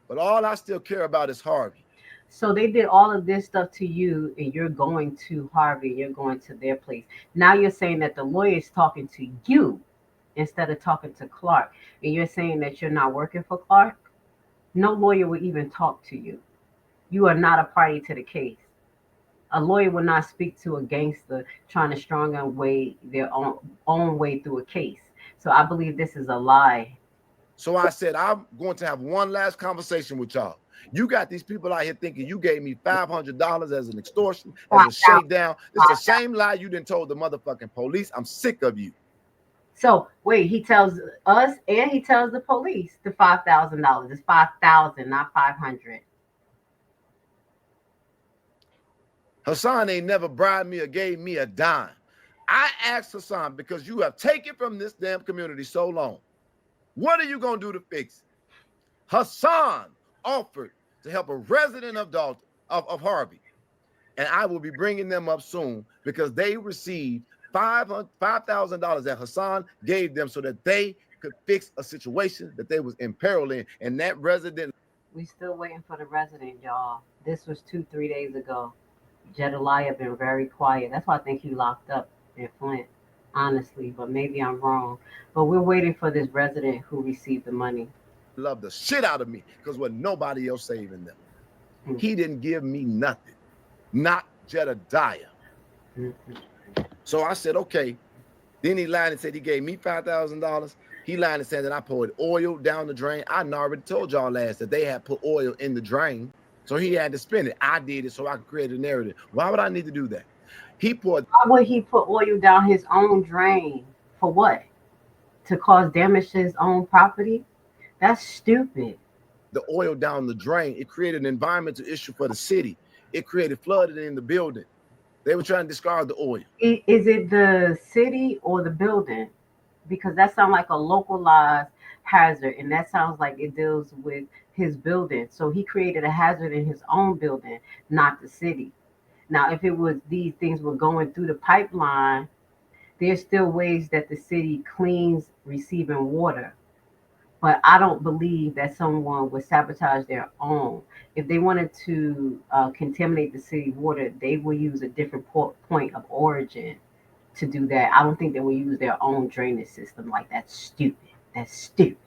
but all I still care about is Harvey. So they did all of this stuff to you, and you're going to Harvey, you're going to their place. Now you're saying that the lawyer is talking to you instead of talking to Clark, and you're saying that you're not working for Clark. No lawyer would even talk to you. You are not a party to the case. A lawyer will not speak to a gangster trying to strong and way their own way through a case. So I believe this is a lie. So I said, I'm going to have one last conversation with y'all. You got these people out here thinking you gave me $500 as an extortion, as a shakedown. It's the same lie you done told the motherfucking police. I'm sick of you. So wait, he tells us and he tells the police the $5,000. It's 5,000, not 500. Hassan ain't never bribed me or gave me a dime. I asked Hassan, because you have taken from this damn community so long, what are you going to do to fix it? Hassan offered to help a resident of Dalton, of Harvey, and I will be bringing them up soon because they received $5,000 that Hassan gave them so that they could fix a situation that they was in peril in, and that resident. We still waiting for the resident, y'all. This was 2-3 days ago. Jedidiah been very quiet. That's why I think he locked up in Flint, honestly, but maybe I'm wrong. But we're waiting for this resident who received the money. Love the shit out of me because with nobody else saving them. He didn't give me nothing, not Jedidiah. So I said, okay. Then he lied and said he gave me $5,000. He lied and said that I poured oil down the drain. I already told y'all last that they had put oil in the drain. So he had to spend it. I did it so I could create a narrative. Why would I need to do that? Why would he put oil down his own drain? For what? To cause damage to his own property? That's stupid. The oil down the drain, it created an environmental issue for the city. It created flooding in the building. They were trying to discard the oil. Is it the city or the building? Because that sounds like a localized hazard, and that sounds like it deals with his building. So he created a hazard in his own building, not the city. Now, if it was these things were going through the pipeline, there's still ways that the city cleans receiving water. But I don't believe that someone would sabotage their own. If they wanted to contaminate the city water, they will use a different point of origin to do that. I don't think they will use their own drainage system. Like, that's stupid. That's stupid.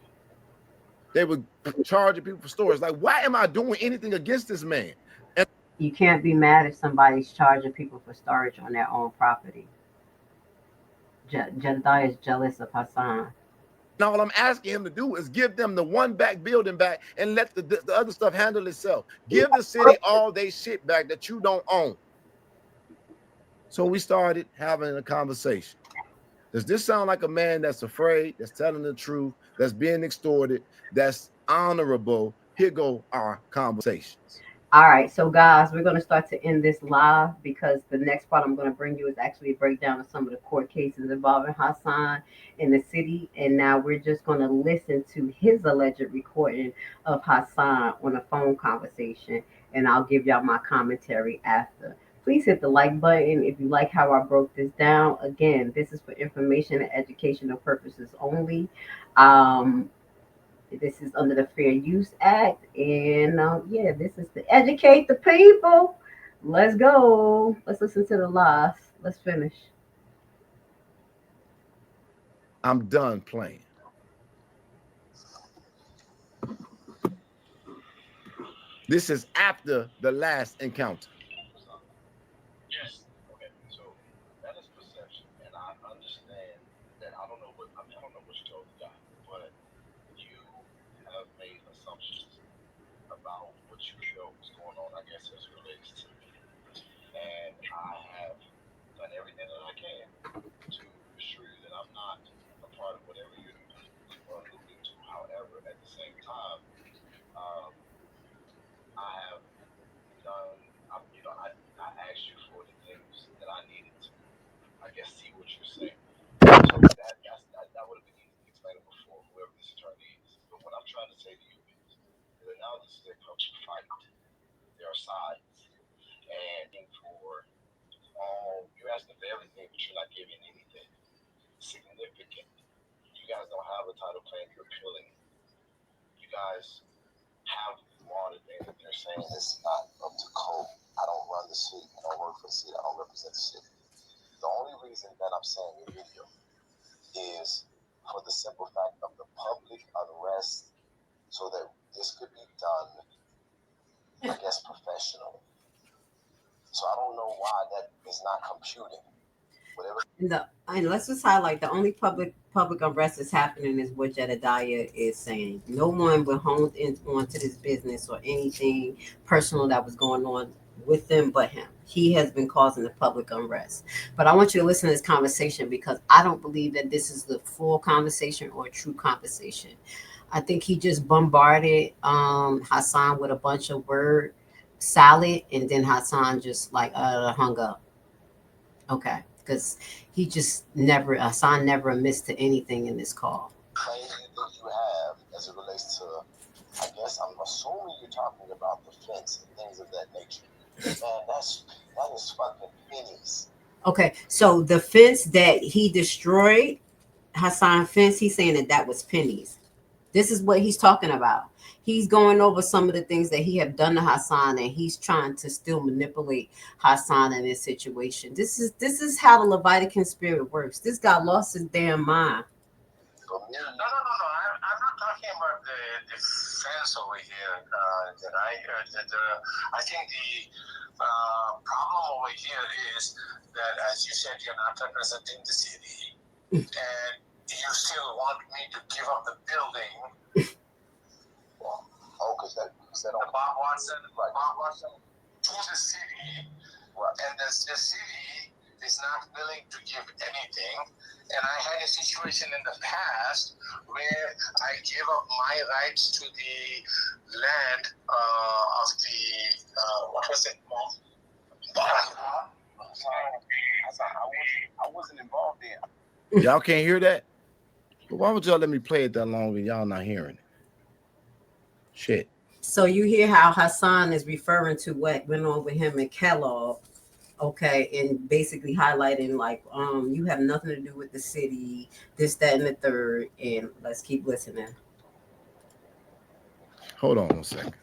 They were charging people for storage. Like, why am I doing anything against this man? And you can't be mad if somebody's charging people for storage on their own property. Jedidiah is jealous of Hassan. Now, all I'm asking him to do is give them the one back building back and let the other stuff handle itself. Give the city all they shit back that you don't own. So we started having a conversation. Does this sound like a man that's afraid, that's telling the truth, that's being extorted, that's honorable? Here go our conversations. All right, so guys, we're going to start to end this live because the next part I'm going to bring you is actually a breakdown of some of the court cases involving Hassan in the city. And now we're just going to listen to his alleged recording of Hassan on a phone conversation. And I'll give y'all my commentary after. Please hit the like button if you like how I broke this down. Again, this is for information and educational purposes only. This is under the Fair Use Act. And yeah, this is to educate the people. Let's go. Let's listen to the lies. Let's finish. I'm done playing. This is after the last encounter. Yes. Okay. So that is perception, and I understand that. I don't know what you told the guy, but you have made assumptions about what you feel was going on. I guess as it relates to me, and I have done everything that I can to assure you that I'm not a part of whatever you're alluding to. However, at the same time, I have done. I asked you for the things that I needed to, I guess, see what you're saying. So that would have been easy to explain it before, whoever this attorney is. But what I'm trying to say to you is that now this is a public fight. There are sides, and for all you're asking for everything, but you're not giving anything significant. You guys don't have a title claim. You're appealing. You guys have wanted it. They're saying it's not up to code. I don't run the city. I don't work for the city. I don't represent the city. The only reason that I'm saying your video is for the simple fact of the public unrest, so that this could be done, I guess, professionally. So I don't know why that is not computing. whatever. And let's just highlight the only public unrest that's happening is what Jedidiah is saying. No one was honed in onto this business or anything personal that was going on with them but him. He has been causing the public unrest. But I want you to listen to this conversation because I don't believe that this is the full conversation or true conversation. I think he just bombarded Hassan with a bunch of word salad, and then Hassan just like hung up. Okay, because he just Hassan never missed to anything in this call. Claim that you have as it relates to, I guess I'm assuming you're talking about the fence and things of that nature. Man, that is fucking pennies. Okay, so the fence that he destroyed, Hassan fence, he's saying that was pennies. This is what he's talking about. He's going over some of the things that he have done to Hassan, and he's trying to still manipulate Hassan in this situation. This is how the Leviathan spirit works. This guy lost his damn mind. No. I'm not talking about the fence over here. I think the problem over here is that, as you said, you're not representing the city, and you still want me to give up the building. Well, because that Bob Watson to the city, and the city is not willing to give anything. And I had a situation in the past where I gave up my rights to the land of the what was it, Mom? I wasn't involved in. Y'all can't hear that? But why would y'all let me play it that long when y'all not hearing it? Shit. So you hear how Hassan is referring to what went on with him and Kellogg, okay, and basically highlighting like, you have nothing to do with the city, this, that, and the third, and let's keep listening. Hold on one second.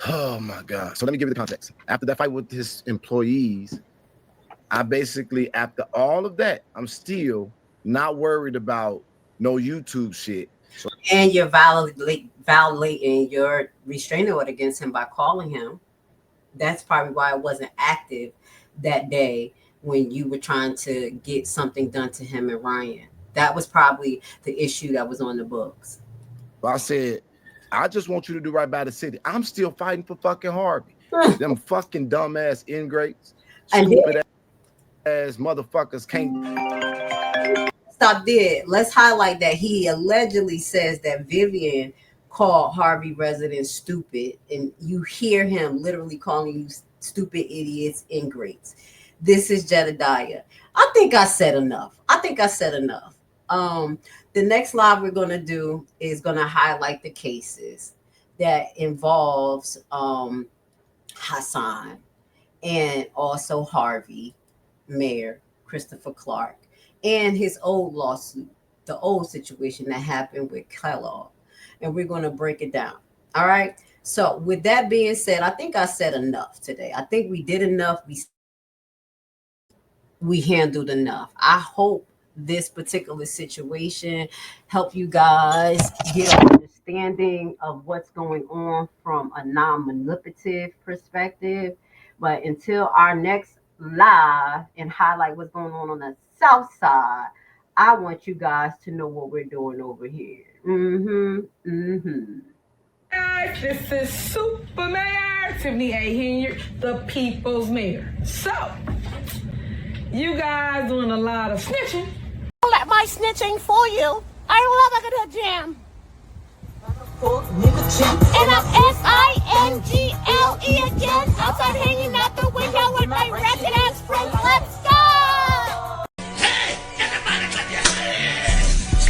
Oh my God. So let me give you the context. After that fight with his employees, I basically, after all of that, I'm still not worried about no YouTube shit. So, and you're violating your restraining order against him by calling him. That's probably why it wasn't active that day when you were trying to get something done to him and Ryan. That was probably the issue that was on the books. I said, I just want you to do right by the city. I'm still fighting for fucking Harvey. Them fucking dumbass ingrates, stupid ass motherfuckers can't. Stop there. Let's highlight that he allegedly says that Vivian called Harvey residents stupid, and you hear him literally calling you stupid idiots, ingrates. This is Jedidiah. I think I said enough. The next live we're going to do is going to highlight the cases that involves Hassan and also Harvey, Mayor Christopher Clark, and his old lawsuit, the old situation that happened with Kellogg. And we're going to break it down. All right. So with that being said, I think I said enough today. I think we did enough. We handled enough. I hope this particular situation help you guys get an understanding of what's going on from a non-manipulative perspective. But until our next live and highlight what's going on the South Side, I want you guys to know what we're doing over here. Guys, this is Super Mayor Tiffany A. Hilliard, the People's Mayor. So, you guys doing a lot of snitching. Let my snitching for you. I love a good jam. And I'm S-I-N-G-L-E again, outside hanging out the window with my wretched ass friends. Let's go! Hey, everybody clap your hands.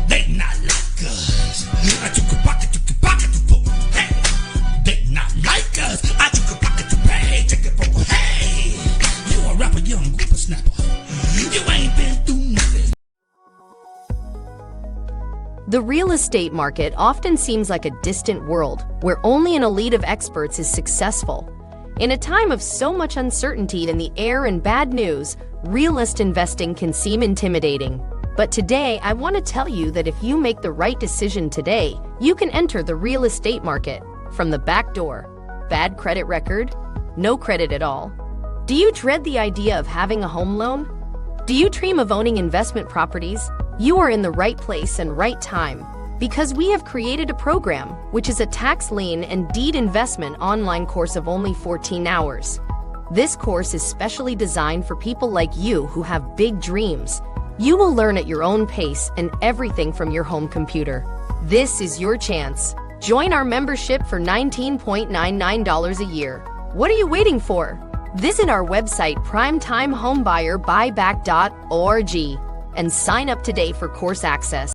They not like us. I took a pocket to pull. Hey, they not like us. I took a pocket to pay. Take it for hey. You a rapper, young whippersnapper. You ain't been through nothing. The real estate market often seems like a distant world where only an elite of experts is successful. In a time of so much uncertainty in the air and bad news, realist investing can seem intimidating. But today, I want to tell you that if you make the right decision today, you can enter the real estate market from the back door. Bad credit record? No credit at all. Do you dread the idea of having a home loan? Do you dream of owning investment properties? You are in the right place and right time, because we have created a program which is a tax lien and deed investment online course of only 14 hours. This course is specially designed for people like you who have big dreams. You will learn at your own pace and everything from your home computer. This is your chance. Join our membership for $19.99 a year. What are you waiting for? Visit our website primetimehomebuyerBuyback.org and sign up today for course access.